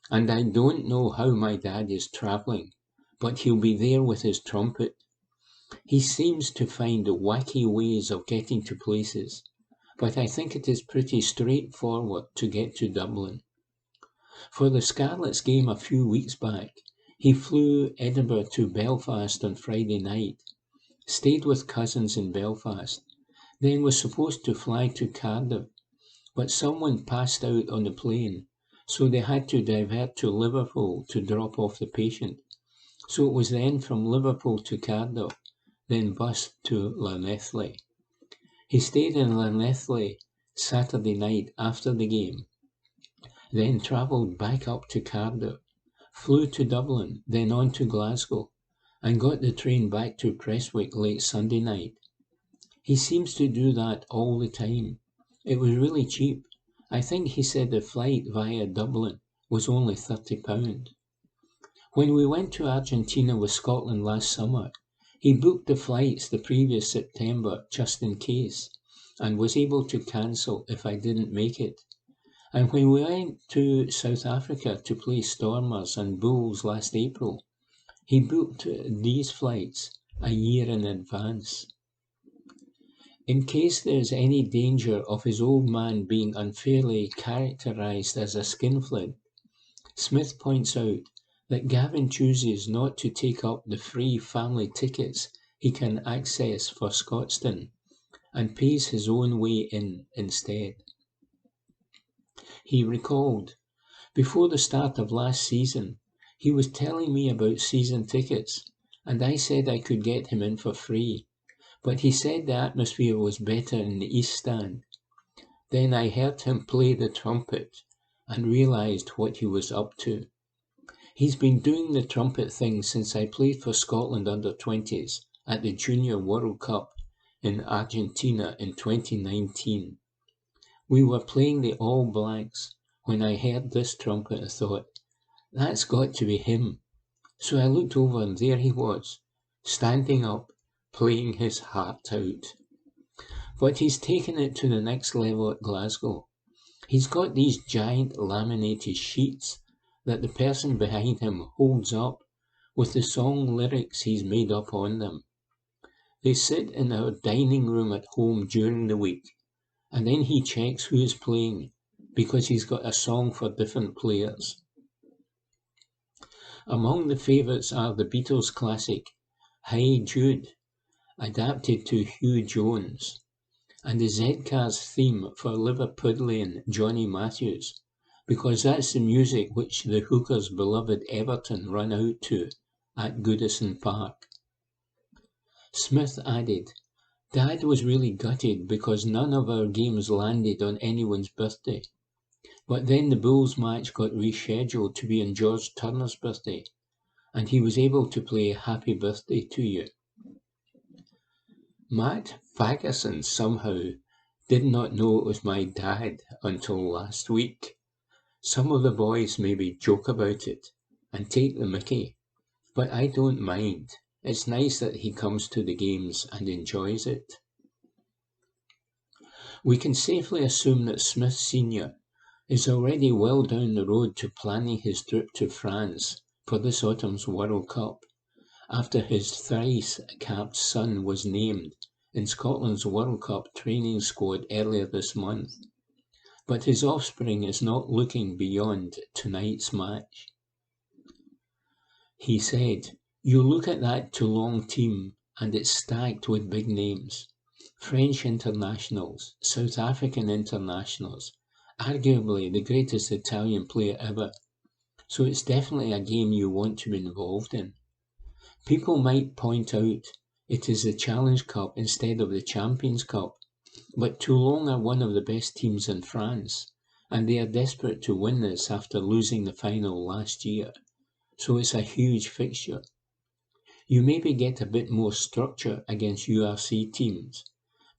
and I don't know how my dad is travelling, but he'll be there with his trumpet. He seems to find wacky ways of getting to places, but I think it is pretty straightforward to get to Dublin." For the Scarlets game a few weeks back, he flew Edinburgh to Belfast on Friday night, stayed with cousins in Belfast, then was supposed to fly to Cardiff, but someone passed out on the plane, so they had to divert to Liverpool to drop off the patient. So it was then from Liverpool to Cardiff, then bus to Llanelli. He stayed in Llanelli Saturday night after the game, then travelled back up to Cardiff, flew to Dublin, then on to Glasgow, and got the train back to Prestwick late Sunday night. He seems to do that all the time. It was really cheap. I think he said the flight via Dublin was only £30. When we went to Argentina with Scotland last summer, he booked the flights the previous September just in case, and was able to cancel if I didn't make it. And when we went to South Africa to play Stormers and Bulls last April, he booked these flights a year in advance. In case there is any danger of his old man being unfairly characterised as a skinflint, Smith points out that Gavin chooses not to take up the free family tickets he can access for Scotstoun and pays his own way in instead. He recalled, before the start of last season, he was telling me about season tickets, and I said I could get him in for free, but he said the atmosphere was better in the East Stand. Then I heard him play the trumpet and realised what he was up to. He's been doing the trumpet thing since I played for Scotland under-20s at the Junior World Cup in Argentina in 2019. We were playing the All Blacks when I heard this trumpet and thought, that's got to be him. So I looked over and there he was, standing up, playing his heart out. But he's taken it to the next level at Glasgow. He's got these giant laminated sheets that the person behind him holds up with the song lyrics he's made up on them. They sit in our dining room at home during the week, and then he checks who's playing because he's got a song for different players. Among the favourites are the Beatles classic Hey Jude, adapted to Hugh Jones, and the Z-Cars theme for Liverpudlian Johnny Matthews, because that's the music which the Hookers' beloved Everton run out to at Goodison Park. Smith added, Dad was really gutted because none of our games landed on anyone's birthday. But then the Bulls match got rescheduled to be on George Turner's birthday, and he was able to play Happy Birthday to You. Matt Fagerson somehow did not know it was my dad until last week. Some of the boys maybe joke about it and take the mickey, but I don't mind. It's nice that he comes to the games and enjoys it. We can safely assume that Smith Sr. is already well down the road to planning his trip to France for this autumn's World Cup, after his thrice-capped son was named in Scotland's World Cup training squad earlier this month. But his offspring is not looking beyond tonight's match. He said, you look at that Toulon team and it's stacked with big names. French internationals, South African internationals, arguably the greatest Italian player ever. So it's definitely a game you want to be involved in. People might point out it is the Challenge Cup instead of the Champions Cup, but Toulon are one of the best teams in France, and they are desperate to win this after losing the final last year, so it's a huge fixture. You maybe get a bit more structure against URC teams,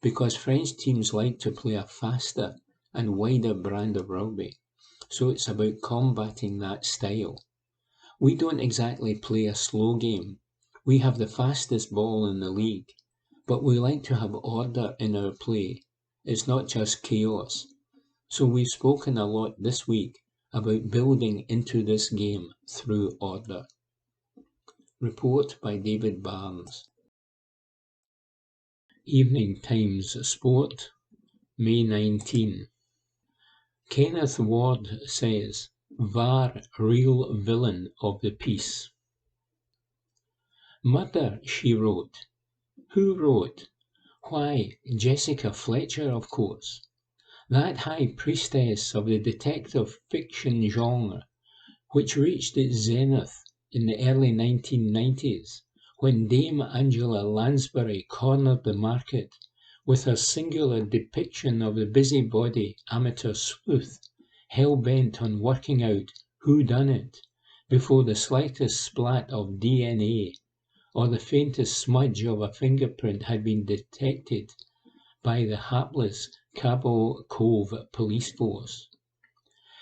because French teams like to play a faster and wider brand of rugby, so it's about combating that style. We don't exactly play a slow game. We have the fastest ball in the league, but we like to have order in our play. It's not just chaos. So we've spoken a lot this week about building into this game through order. Report by David Barnes. Evening Times Sport, May 19. Kenneth Ward says, VAR real villain of the piece. Murder, she wrote. Who wrote? Why, Jessica Fletcher, of course. That high priestess of the detective fiction genre, which reached its zenith in the early 1990s, when Dame Angela Lansbury cornered the market with her singular depiction of the busybody amateur sleuth, hell-bent on working out who done it, before the slightest splat of DNA or the faintest smudge of a fingerprint had been detected by the hapless Cabo Cove police force.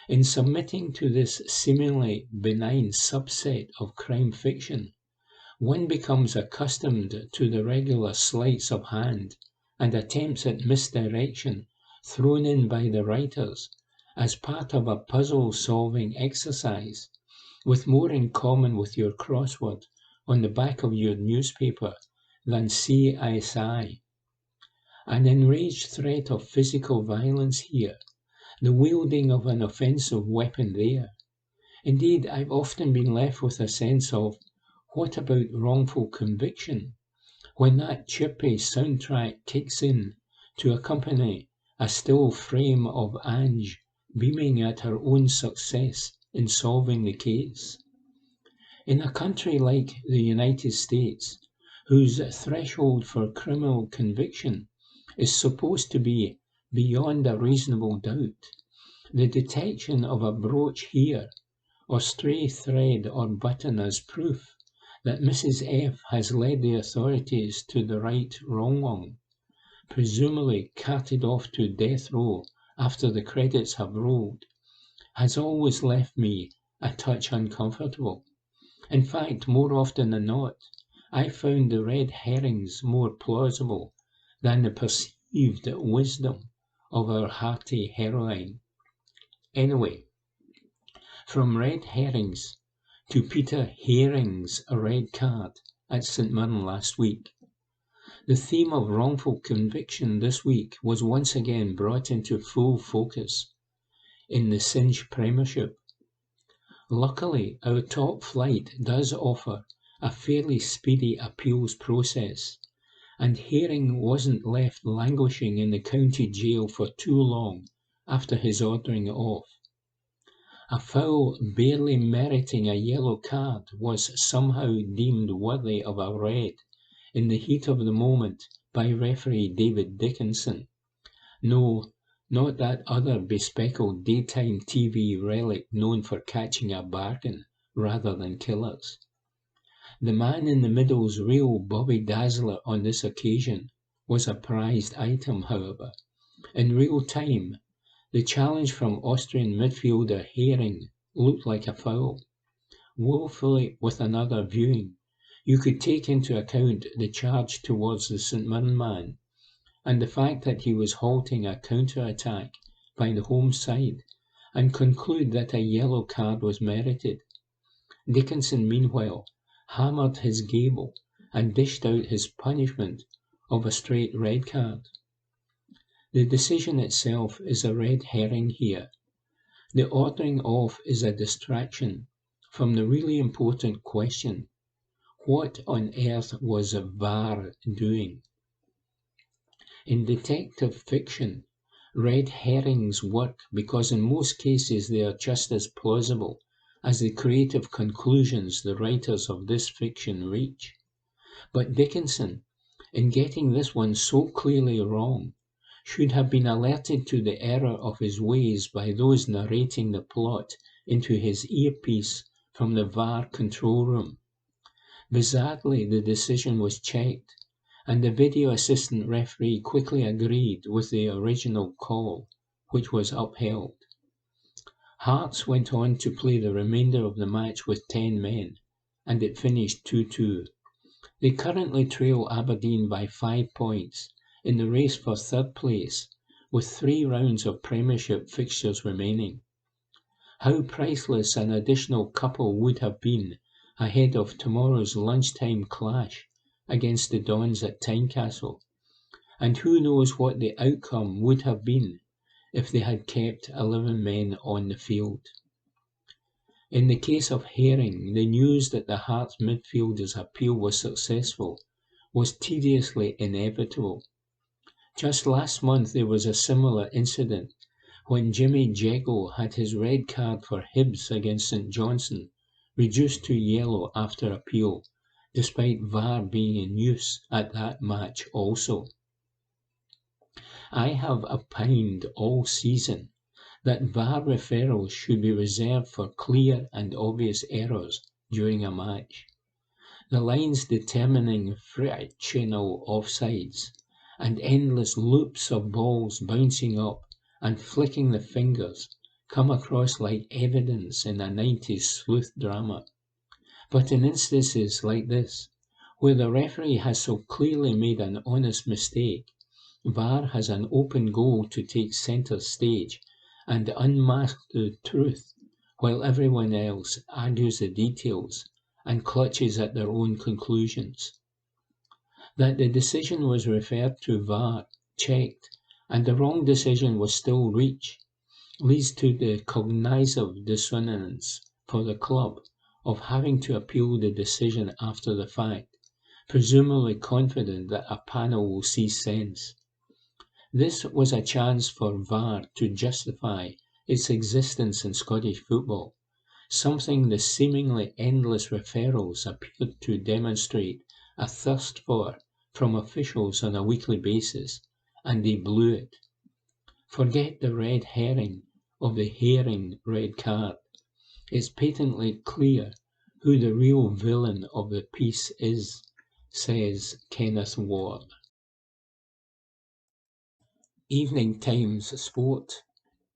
In submitting to this seemingly benign subset of crime fiction, one becomes accustomed to the regular sleights of hand and attempts at misdirection thrown in by the writers as part of a puzzle-solving exercise, with more in common with your crossword on the back of your newspaper than CSI. An enraged threat of physical violence here, the wielding of an offensive weapon there, Indeed, I've often been left with a sense of, what about wrongful conviction, when that chirpy soundtrack kicks in to accompany a still frame of Ange beaming at her own success in solving the case. In a country like the United States, whose threshold for criminal conviction is supposed to be beyond a reasonable doubt, the detection of a brooch here, or stray thread or button as proof that Mrs. F has led the authorities to the right wrong one, presumably carted off to death row after the credits have rolled, has always left me a touch uncomfortable. In fact, more often than not, I found the red herrings more plausible than the perceived wisdom of our hearty heroine. Anyway, from red herrings to Peter Herring's red card at St Mirren last week. The theme of wrongful conviction this week was once again brought into full focus in the Cinch Premiership. Luckily, our top flight does offer a fairly speedy appeals process, and Herring wasn't left languishing in the county jail for too long after his ordering off. A foul barely meriting a yellow card was somehow deemed worthy of a red in the heat of the moment by referee David Dickinson. No, not that other bespectacled daytime TV relic known for catching a bargain rather than killers. The man in the middle's real Bobby Dazzler on this occasion was a prized item, however. In real time, the challenge from Austrian midfielder Herring looked like a foul. Woefully, with another viewing, you could take into account the charge towards the St Mirren man, and the fact that he was halting a counter-attack by the home side, and conclude that a yellow card was merited. Dickinson, meanwhile, hammered his gable and dished out his punishment of a straight red card. The decision itself is a red herring here. The ordering off is a distraction from the really important question: what on earth was VAR doing? In detective fiction, red herrings work because in most cases they are just as plausible as the creative conclusions the writers of this fiction reach. But Dickinson, in getting this one so clearly wrong, should have been alerted to the error of his ways by those narrating the plot into his earpiece from the VAR control room. Bizarrely, the decision was checked, and the video assistant referee quickly agreed with the original call, which was upheld. Hearts went on to play the remainder of the match with 10 men, and it finished 2-2. They currently trail Aberdeen by 5 points in the race for third place, with 3 rounds of Premiership fixtures remaining. How priceless an additional couple would have been ahead of tomorrow's lunchtime clash against the Dons at Tynecastle, and who knows what the outcome would have been if they had kept 11 men on the field. In the case of Herring, the news that the Hearts midfielder's appeal was successful was tediously inevitable. Just last month there was a similar incident when Jimmy Jeggo had his red card for Hibs against St Johnstone reduced to yellow after appeal, despite VAR being in use at that match also. I have opined all season that VAR referrals should be reserved for clear and obvious errors during a match. The lines determining frictional offsides and endless loops of balls bouncing up and flicking the fingers come across like evidence in a 90s sleuth drama. But in instances like this, where the referee has so clearly made an honest mistake, VAR has an open goal to take centre stage and unmask the truth, while everyone else argues the details and clutches at their own conclusions. That the decision was referred to VAR, checked, and the wrong decision was still reached, leads to the cognitive dissonance for the club of having to appeal the decision after the fact, presumably confident that a panel will see sense. This was a chance for VAR to justify its existence in Scottish football, something the seemingly endless referrals appeared to demonstrate a thirst for from officials on a weekly basis, and they blew it. Forget the red herring of the herring red card. It's patently clear who the real villain of the piece is, says Kenneth Ward. Evening Times Sport,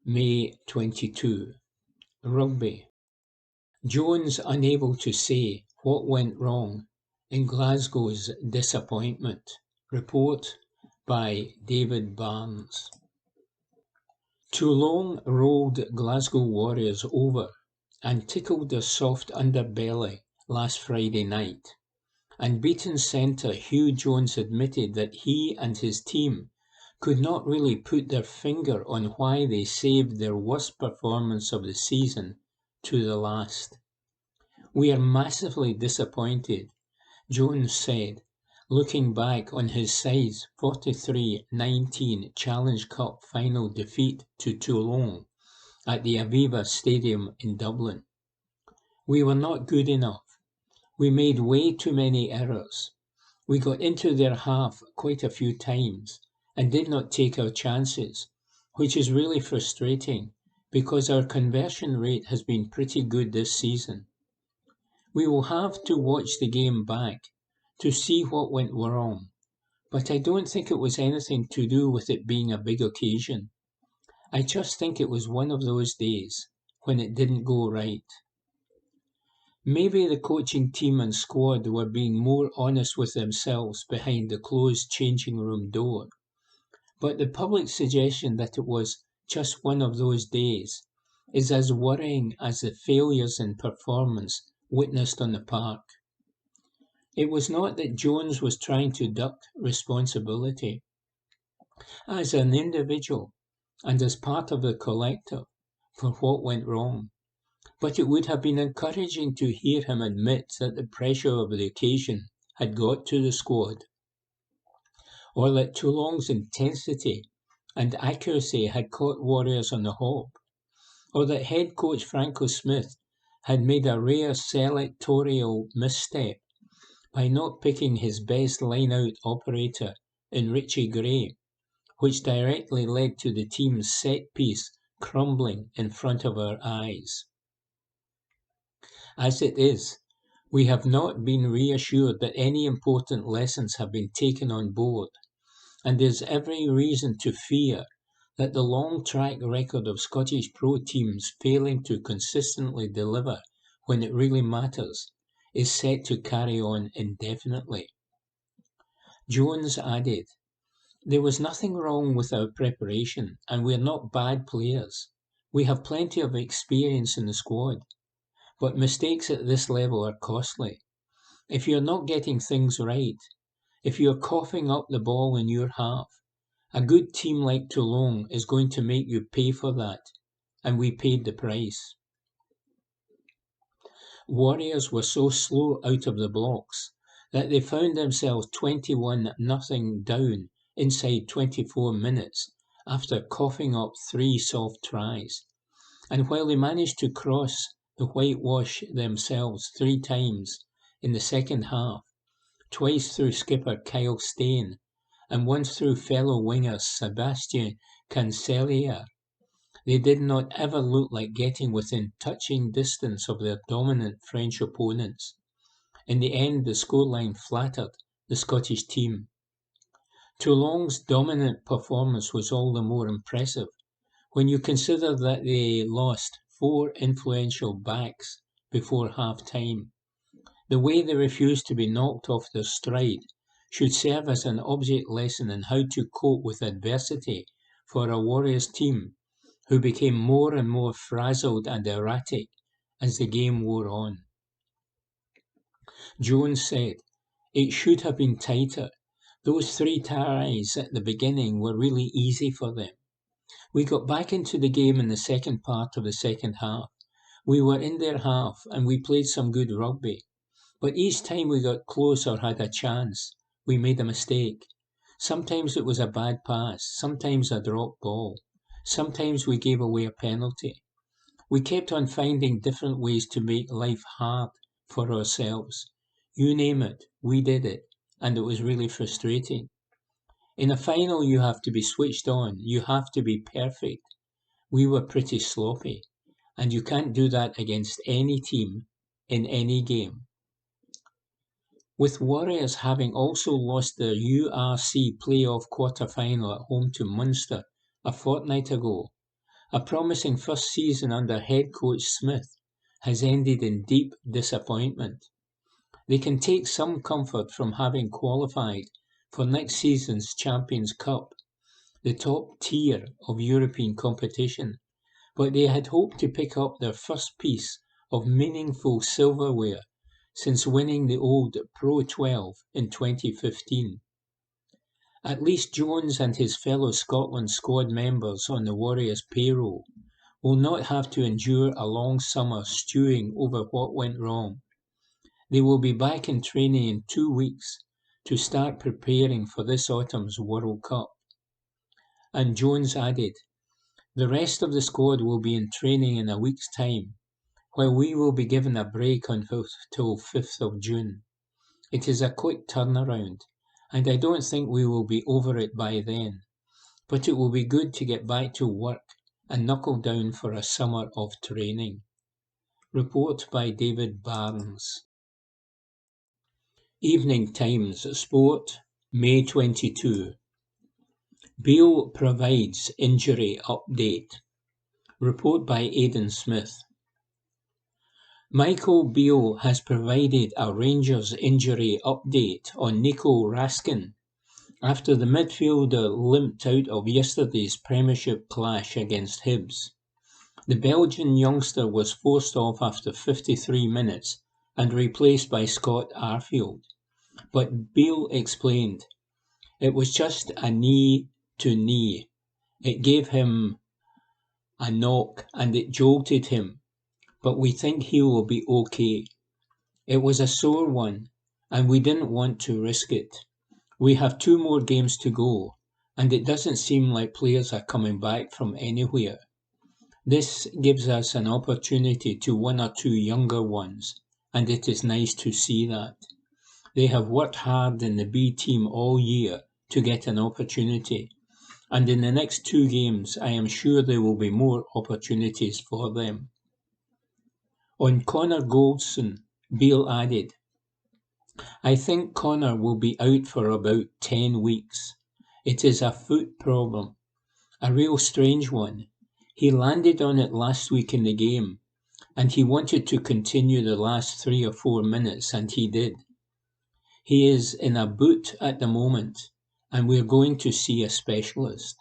May 22. Rugby. Jones unable to say what went wrong in Glasgow's disappointment. Report by David Barnes. Toulon rolled Glasgow Warriors over and tickled their soft underbelly last Friday night, and beaten centre Hugh Jones admitted that he and his team could not really put their finger on why they saved their worst performance of the season to the last. "We are massively disappointed," Jones said, looking back on his side's 43-19 Challenge Cup final defeat to Toulon at the Aviva Stadium in Dublin. "We were not good enough. We made way too many errors. We got into their half quite a few times and did not take our chances, which is really frustrating because our conversion rate has been pretty good this season. We will have to watch the game back to see what went wrong, but I don't think it was anything to do with it being a big occasion. I just think it was one of those days when it didn't go right." Maybe the coaching team and squad were being more honest with themselves behind the closed changing room door, but the public suggestion that it was just one of those days is as worrying as the failures in performance witnessed on the park. It was not that Jones was trying to duck responsibility. As an individual and as part of the collective for what went wrong, but it would have been encouraging to hear him admit that the pressure of the occasion had got to the squad, or that Toulon's intensity and accuracy had caught Warriors on the hop, or that head coach Franco Smith had made a rare selectorial misstep by not picking his best line-out operator in Richie Gray, which directly led to the team's set-piece crumbling in front of our eyes. As it is, we have not been reassured that any important lessons have been taken on board, and there is every reason to fear that the long track record of Scottish pro teams failing to consistently deliver when it really matters is set to carry on indefinitely. Jones added, "There was nothing wrong with our preparation, and we are not bad players. We have plenty of experience in the squad. But mistakes at this level are costly. If you are not getting things right, if you are coughing up the ball in your half, a good team like Toulon is going to make you pay for that, and we paid the price." Warriors were so slow out of the blocks that they found themselves 21-0 down inside 24 minutes after coughing up 3 soft tries, and while they managed to cross the whitewash themselves 3 times in the second half, twice through skipper Kyle Steyn and once through fellow winger Sébastien Cancelier, they did not ever look like getting within touching distance of their dominant French opponents. In the end, the scoreline flattered the Scottish team. Toulon's dominant performance was all the more impressive when you consider that they lost 4 influential backs before half-time. The way they refused to be knocked off their stride should serve as an object lesson in how to cope with adversity for a Warriors team who became more and more frazzled and erratic as the game wore on. Jones said, "It should have been tighter. Those 3 tries at the beginning were really easy for them. We got back into the game in the second part of the second half, We were in their half and we played some good rugby. But each time we got close or had a chance, we made a mistake. Sometimes it was a bad pass, sometimes a dropped ball, sometimes we gave away a penalty. We kept on finding different ways to make life hard for ourselves. You name it, we did it, and it was really frustrating. In a final, you have to be switched on, you have to be perfect. We were pretty sloppy, and you can't do that against any team in any game. With Warriors having also lost their URC playoff quarter-final at home to Munster a fortnight ago, a promising first season under head coach Smith has ended in deep disappointment. They can take some comfort from having qualified for next season's Champions Cup, the top tier of European competition, but they had hoped to pick up their first piece of meaningful silverware since winning the old Pro 12 in 2015. At least Jones and his fellow Scotland squad members on the Warriors payroll will not have to endure a long summer stewing over what went wrong. They will be back in training in 2 weeks to start preparing for this autumn's World Cup. And Jones added, the rest of the squad will be in training in a week's time, while we will be given a break until 5th of June. It is a quick turnaround, and I don't think we will be over it by then, but it will be good to get back to work and knuckle down for a summer of training. Report by David Barnes. Evening Times Sport, May 22. Beale provides injury update. Report by Aidan Smith. Michael Beale has provided a Rangers injury update on Nico Raskin after the midfielder limped out of yesterday's Premiership clash against Hibs. The Belgian youngster was forced off after 53 minutes and replaced by Scott Arfield. But Beale explained, it was just a knee-to-knee. It gave him a knock and it jolted him, but we think he will be okay. It was a sore one, and we didn't want to risk it. We have 2 more games to go, and it doesn't seem like players are coming back from anywhere. This gives us an opportunity to 1 or 2 younger ones, and it is nice to see that. They have worked hard in the B team all year to get an opportunity, and in the next 2 games I am sure there will be more opportunities for them. On Connor Goldson, Beale added, I think Connor will be out for about 10 weeks. It is a foot problem, a real strange one. He landed on it last week in the game, and he wanted to continue the last 3 or 4 minutes, and he did. He is in a boot at the moment, and we're going to see a specialist.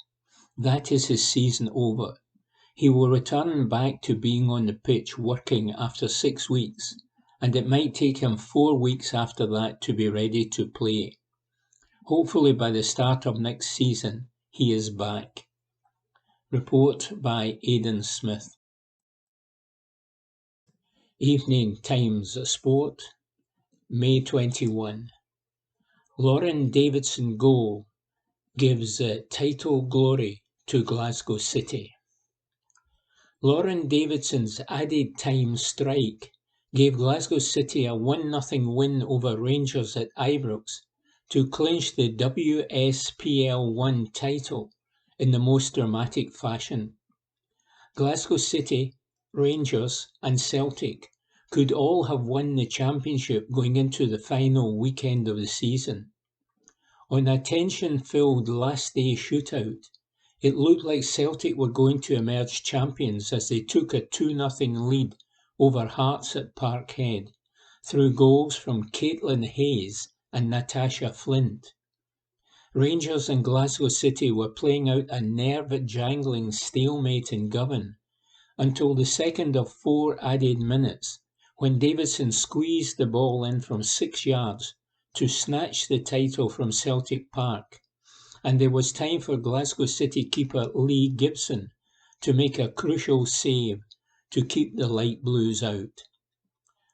That is his season over. He will return back to being on the pitch working after 6 weeks, and it might take him 4 weeks after that to be ready to play. Hopefully by the start of next season, he is back. Report by Aidan Smith. Evening Times Sport, May 21. Lauren Davidson goal gives title glory to Glasgow City. Lauren Davidson's added time strike gave Glasgow City a 1-0 win over Rangers at Ibrox to clinch the WSPL 1 title in the most dramatic fashion. Glasgow City, Rangers and Celtic could all have won the championship going into the final weekend of the season. On a tension-filled last day shootout, it looked like Celtic were going to emerge champions as they took a 2-0 lead over Hearts at Parkhead through goals from Caitlin Hayes and Natasha Flint. Rangers and Glasgow City were playing out a nerve-jangling stalemate in Govan until the second of 4 added minutes when Davidson squeezed the ball in from 6 yards to snatch the title from Celtic Park, and there was time for Glasgow City keeper Lee Gibson to make a crucial save to keep the light blues out.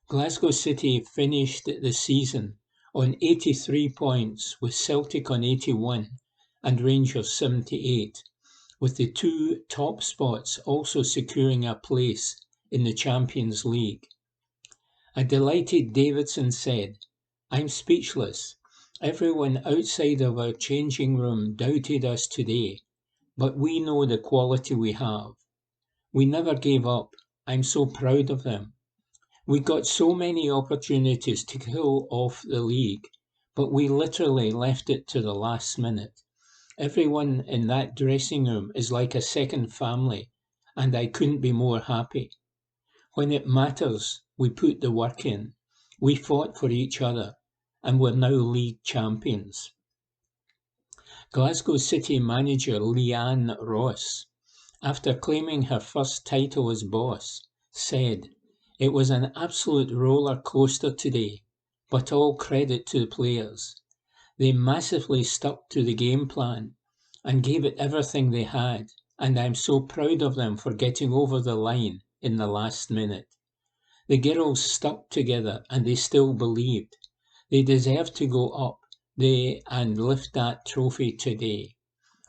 Glasgow City finished the season on 83 points, with Celtic on 81 and Rangers 78, with the two top spots also securing a place in the Champions League. A delighted Davidson said, "I'm speechless. Everyone outside of our changing room doubted us today, but we know the quality we have. We never gave up. I'm so proud of them. We got so many opportunities to kill off the league, but we literally left it to the last minute. Everyone in that dressing room is like a second family, and I couldn't be more happy. When it matters, we put the work in. We fought for each other, and we're now league champions." Glasgow City manager Leanne Ross, after claiming her first title as boss, said, "It was an absolute roller coaster today, but all credit to the players. They massively stuck to the game plan and gave it everything they had, and I'm so proud of them for getting over the line in the last minute. The girls stuck together and they still believed. They deserve to go up and lift that trophy today.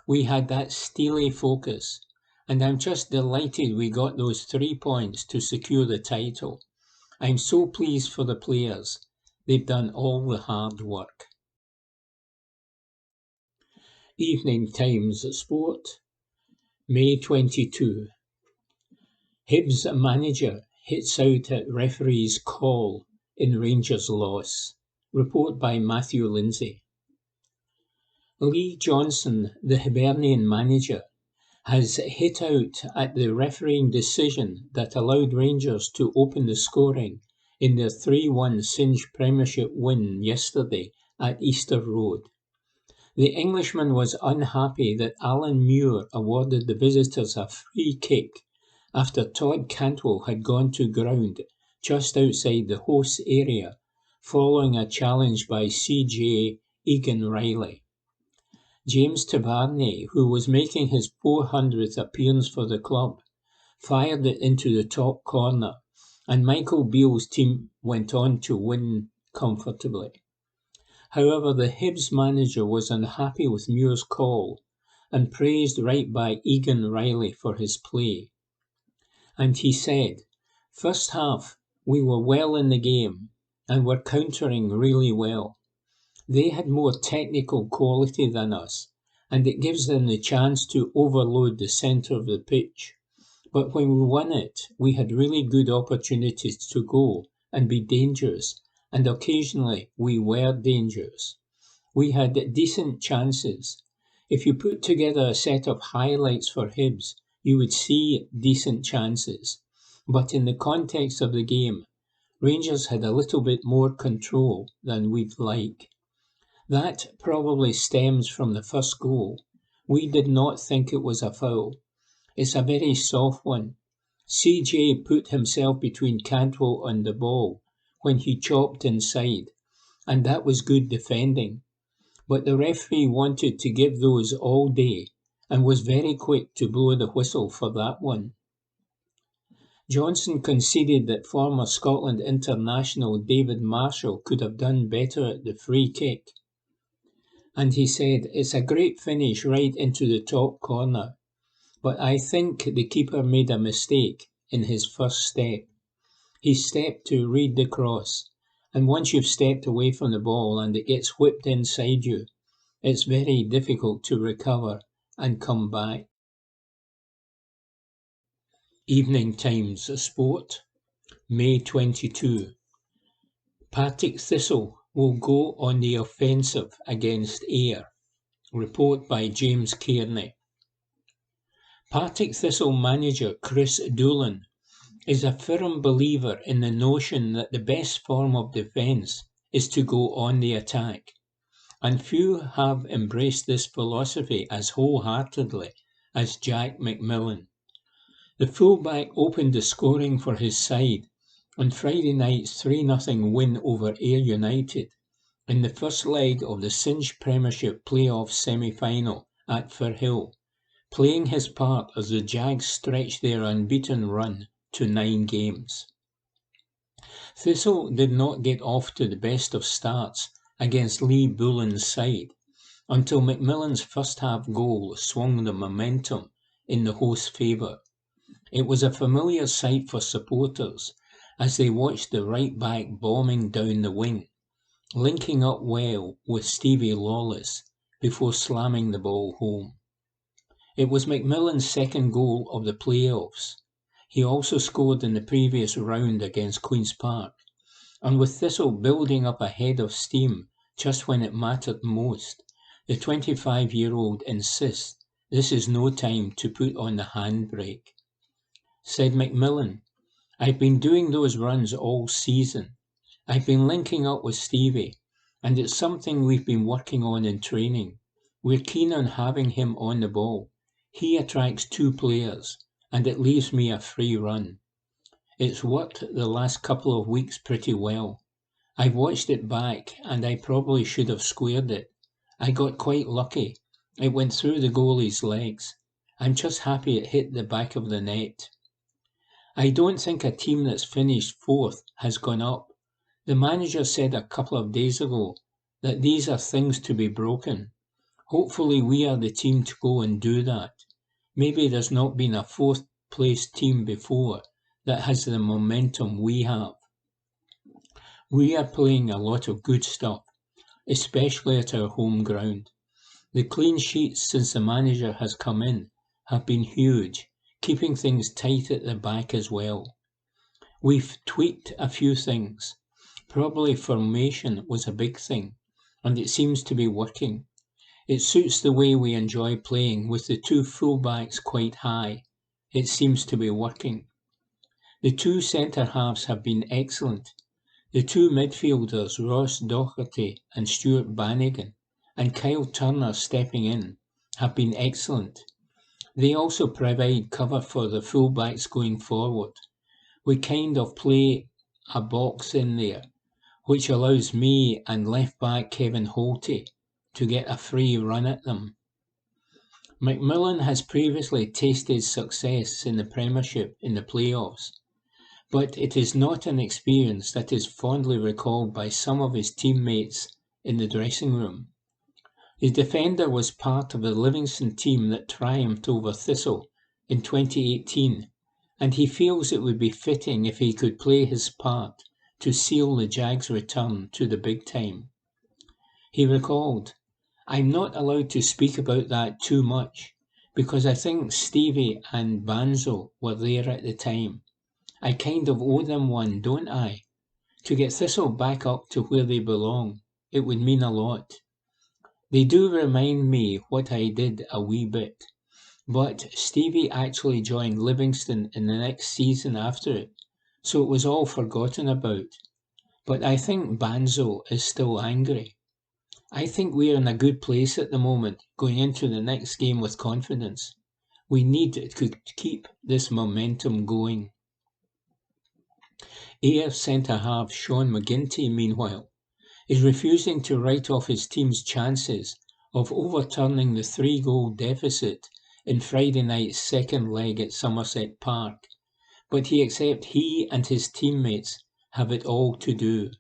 We had that steely focus, and I'm just delighted we got those 3 points to secure the title. I'm so pleased for the players. They've done all the hard work." Evening Times Sport, May 22. Hibs manager hits out at referee's call in Rangers loss. Report by Matthew Lindsay. Lee Johnson, the Hibernian manager, has hit out at the refereeing decision that allowed Rangers to open the scoring in their 3-1 Singe Premiership win yesterday at Easter Road. The Englishman was unhappy that Alan Muir awarded the visitors a free kick after Todd Cantwell had gone to ground just outside the host area following a challenge by CJ Egan Riley. James Tabarny, who was making his 400th appearance for the club, fired it into the top corner, and Michael Beale's team went on to win comfortably. However, the Hibs manager was unhappy with Muir's call and praised right by Egan Riley for his play. And he said, "First half, we were well in the game and were countering really well. They had more technical quality than us, and it gives them the chance to overload the centre of the pitch. But when we won it, we had really good opportunities to go and be dangerous, and occasionally we were dangerous. We had decent chances. If you put together a set of highlights for Hibs, you would see decent chances. But in the context of the game, Rangers had a little bit more control than we'd like. That probably stems from the first goal. We did not think it was a foul. It's a very soft one. CJ put himself between Cantwell and the ball when he chopped inside, and that was good defending. But the referee wanted to give those all day and was very quick to blow the whistle for that one. Johnson conceded that former Scotland international David Marshall could have done better at the free kick. And he said, "It's a great finish right into the top corner. But I think the keeper made a mistake in his first step. He stepped to read the cross, and once you've stepped away from the ball and it gets whipped inside you, it's very difficult to recover and come back." Evening Times Sport, May 22. Partick Thistle will go on the offensive against Ayr. Report by James Kearney. Partick Thistle manager Chris Doolan is a firm believer in the notion that the best form of defence is to go on the attack, and few have embraced this philosophy as wholeheartedly as Jack McMillan. The fullback opened the scoring for his side on Friday night's 3-0 win over Ayr United in the first leg of the Singe Premiership playoff semi-final at Firhill, playing his part as the Jags stretched their unbeaten run to 9 games. Thistle did not get off to the best of starts against Lee Bullen's side until McMillan's first half goal swung the momentum in the host's favour. It was a familiar sight for supporters as they watched the right back bombing down the wing, linking up well with Stevie Lawless before slamming the ball home. It was McMillan's second goal of the playoffs. He also scored in the previous round against Queen's Park, and with Thistle building up a head of steam just when it mattered most, the 25-year-old insists this is no time to put on the handbrake. Said McMillan, "I've been doing those runs all season. I've been linking up with Stevie, and it's something we've been working on in training. We're keen on having him on the ball. He attracts 2 players, and it leaves me a free run. It's worked the last couple of weeks pretty well. I've watched it back, and I probably should have squared it. I got quite lucky. It went through the goalie's legs. I'm just happy it hit the back of the net." I don't think a team that's finished 4th has gone up. The manager said a couple of days ago that these are things to be broken. Hopefully we are the team to go and do that. Maybe there's not been a 4th place team before that has the momentum we have. We are playing a lot of good stuff, especially at our home ground. The clean sheets since the manager has come in have been huge, keeping things tight at the back as well. We've tweaked a few things. Probably formation was a big thing, and it seems to be working. It suits the way we enjoy playing with the 2 fullbacks quite high. It seems to be working. The 2 centre-halves have been excellent. The 2 midfielders, Ross Doherty and Stuart Bannigan, and Kyle Turner stepping in, have been excellent. They also provide cover for the fullbacks going forward. We kind of play a box in there, which allows me and left-back Kevin Holty to get a free run at them. McMillan has previously tasted success in the Premiership in the playoffs, but it is not an experience that is fondly recalled by some of his teammates in the dressing room. The defender was part of the Livingston team that triumphed over Thistle in 2018, and he feels it would be fitting if he could play his part to seal the Jags' return to the big time. He recalled, "I'm not allowed to speak about that too much, because I think Stevie and Banzo were there at the time. I kind of owe them one, don't I? To get Thistle back up to where they belong, it would mean a lot. They do remind me what I did a wee bit, but Stevie actually joined Livingston in the next season after it, so it was all forgotten about. But I think Banzo is still angry. I think we are in a good place at the moment, going into the next game with confidence. We need to keep this momentum going." Ayr centre-half Sean McGinty, meanwhile, is refusing to write off his team's chances of overturning the 3-goal deficit in Friday night's second leg at Somerset Park, but he accepts he and his teammates have it all to do.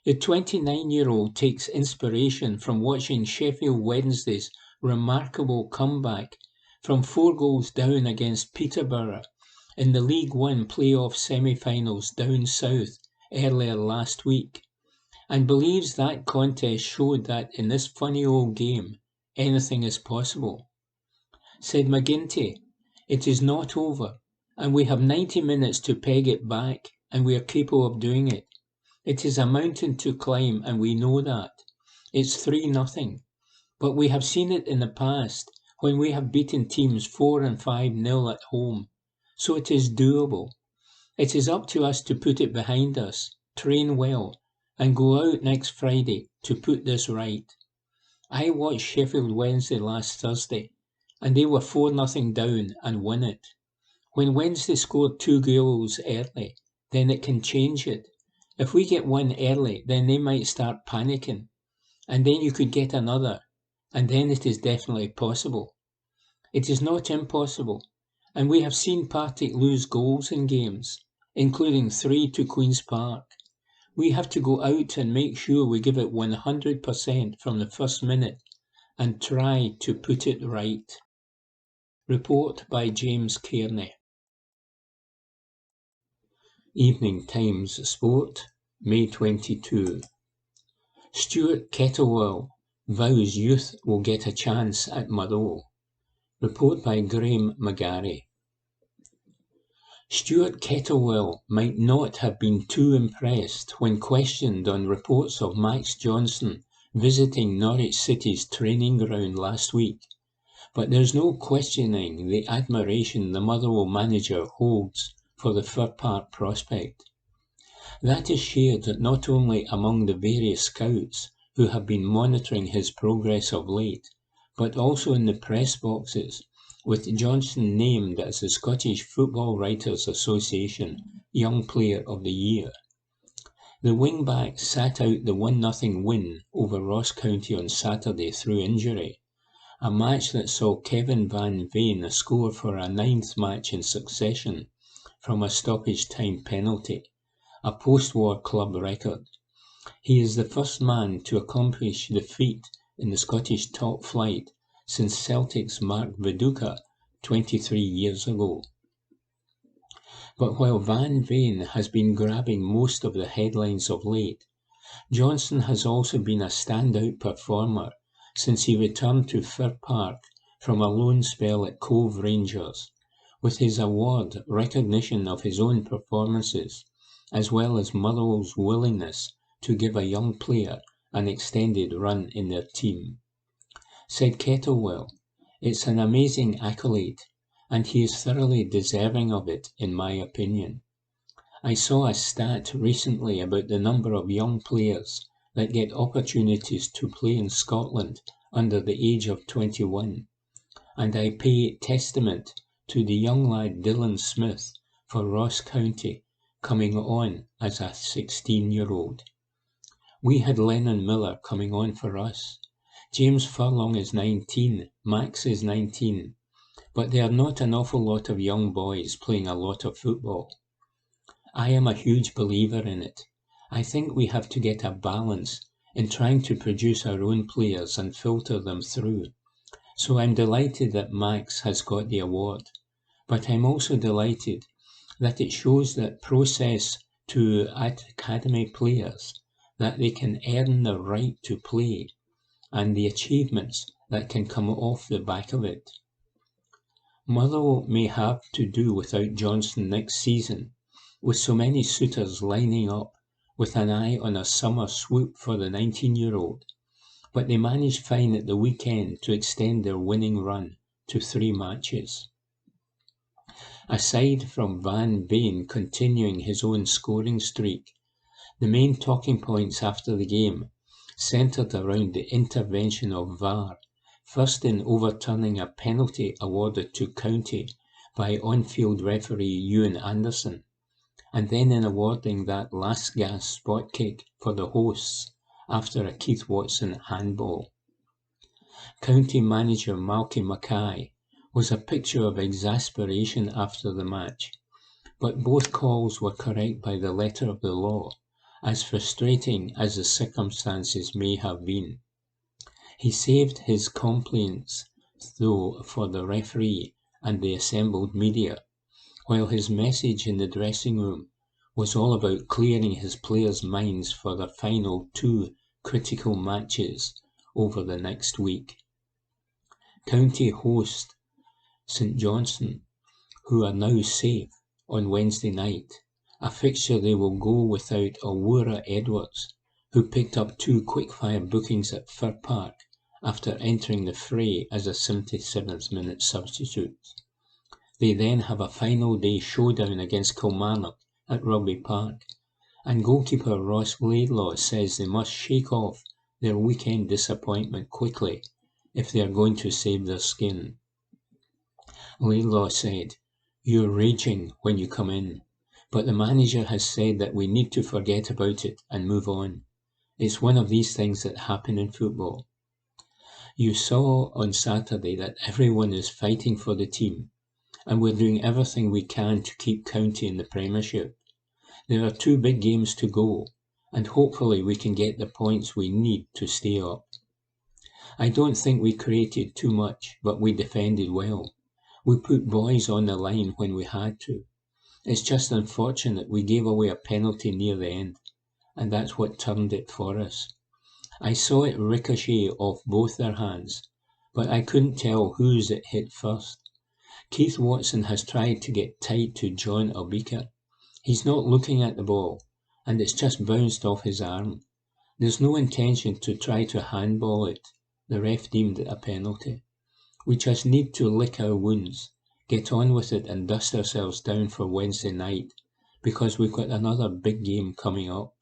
The 29-year-old takes inspiration from watching Sheffield Wednesday's remarkable comeback from 4 goals down against Peterborough in the League One playoff semi-finals down south earlier last week, and believes that contest showed that in this funny old game, anything is possible. Said McGinty, "It is not over, and we have 90 minutes to peg it back, and we are capable of doing it. It is a mountain to climb, and we know that. It's 3-0, but we have seen it in the past when we have beaten teams 4 and 5-0 at home, so it is doable. It is up to us to put it behind us, train well, and go out next Friday to put this right. I watched Sheffield Wednesday last Thursday, and they were 4-0 down and won it. When Wednesday scored 2 goals early, then it can change it. If we get one early, then they might start panicking, and then you could get another, and then it is definitely possible. It is not impossible, And we have seen Partick lose goals in games, including 3 to Queen's Park. We have to go out and make sure we give it 100% from the first minute and try to put it right. Report by James Kearney. Evening Times Sport, May 22. Stuart Kettlewell vows youth will get a chance at Motherwell. Report by Graham McGarry. Stuart Kettlewell might not have been too impressed when questioned on reports of Max Johnson visiting Norwich City's training ground last week, but there's no questioning the admiration the Motherwell manager holds for the Fir Park prospect. That is shared not only among the various scouts who have been monitoring his progress of late, but also in the press boxes, with Johnson named as the Scottish Football Writers Association Young Player of the Year. The wing-back sat out the 1-0 win over Ross County on Saturday through injury, a match that saw Kevin Van Veen score for a 9th match in succession from a stoppage time penalty, a post-war club record. He is the first man to accomplish the feat in the Scottish top flight since Celtic's Mark Viduka 23 years ago. But while Van Veen has been grabbing most of the headlines of late, Johnson has also been a standout performer since he returned to Fir Park from a loan spell at Cove Rangers, with his award recognition of his own performances, as well as Motherwell's willingness to give a young player an extended run in their team. Said Kettlewell, "It's an amazing accolade, and he is thoroughly deserving of it, in my opinion. I saw a stat recently about the number of young players that get opportunities to play in Scotland under the age of 21, and I pay testament to the young lad Dylan Smith for Ross County coming on as a 16-year-old. We had Lennon Miller coming on for us. James Furlong is 19, Max is 19, but there are not an awful lot of young boys playing a lot of football. I am a huge believer in it. I think we have to get a balance in trying to produce our own players and filter them through. So I'm delighted that Max has got the award, but I'm also delighted that it shows that process to academy players, that they can earn the right to play, and the achievements that can come off the back of it. Motherwell may have to do without Johnson next season, with so many suitors lining up with an eye on a summer swoop for the 19-year-old, but they managed fine at the weekend to extend their winning run to 3 matches. Aside from Van Veen continuing his own scoring streak, the main talking points after the game centred around the intervention of VAR, first in overturning a penalty awarded to County by on-field referee Ewan Anderson, and then in awarding that last-gasp spot kick for the hosts after a Keith Watson handball. County manager Malky Mackay was a picture of exasperation after the match, but both calls were correct by the letter of the law, as frustrating as the circumstances may have been. He saved his complaints, though, for the referee and the assembled media, while his message in the dressing room was all about clearing his players' minds for their final 2 critical matches over the next week. County host St Johnstone, who are now safe, on Wednesday night, a fixture they will go without Owura Edwards, who picked up 2 quick-fire bookings at Fir Park after entering the fray as a 77th minute substitute. They then have a final day showdown against Kilmarnock at Rugby Park, and goalkeeper Ross Laidlaw says they must shake off their weekend disappointment quickly if they are going to save their skin. Laidlaw said, "You're raging when you come in, but the manager has said that we need to forget about it and move on. It's one of these things that happen in football. You saw on Saturday that everyone is fighting for the team, and we're doing everything we can to keep County in the Premiership. There are 2 big games to go, and hopefully we can get the points we need to stay up. I don't think we created too much, but we defended well. We put boys on the line when we had to. It's just unfortunate we gave away a penalty near the end, and that's what turned it for us. I saw it ricochet off both their hands, but I couldn't tell whose it hit first. Keith Watson has tried to get tight to John Obika. He's not looking at the ball, and it's just bounced off his arm. There's no intention to try to handball it. The ref deemed it a penalty. We just need to lick our wounds, get on with it and dust ourselves down for Wednesday night, because we've got another big game coming up.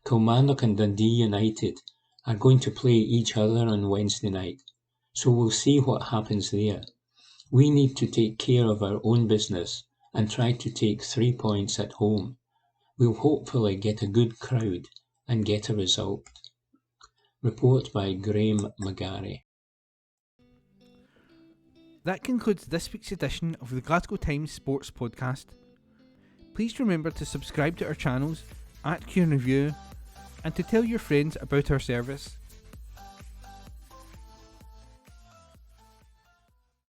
Kilmarnock and Dundee United are going to play each other on Wednesday night, so we'll see what happens there. We need to take care of our own business and try to take 3 points at home. We'll hopefully get a good crowd and get a result. Report by Graham McGarry. That concludes this week's edition of the Glasgow Times Sports Podcast. Please remember to subscribe to our channels at Q&Review and to tell your friends about our service.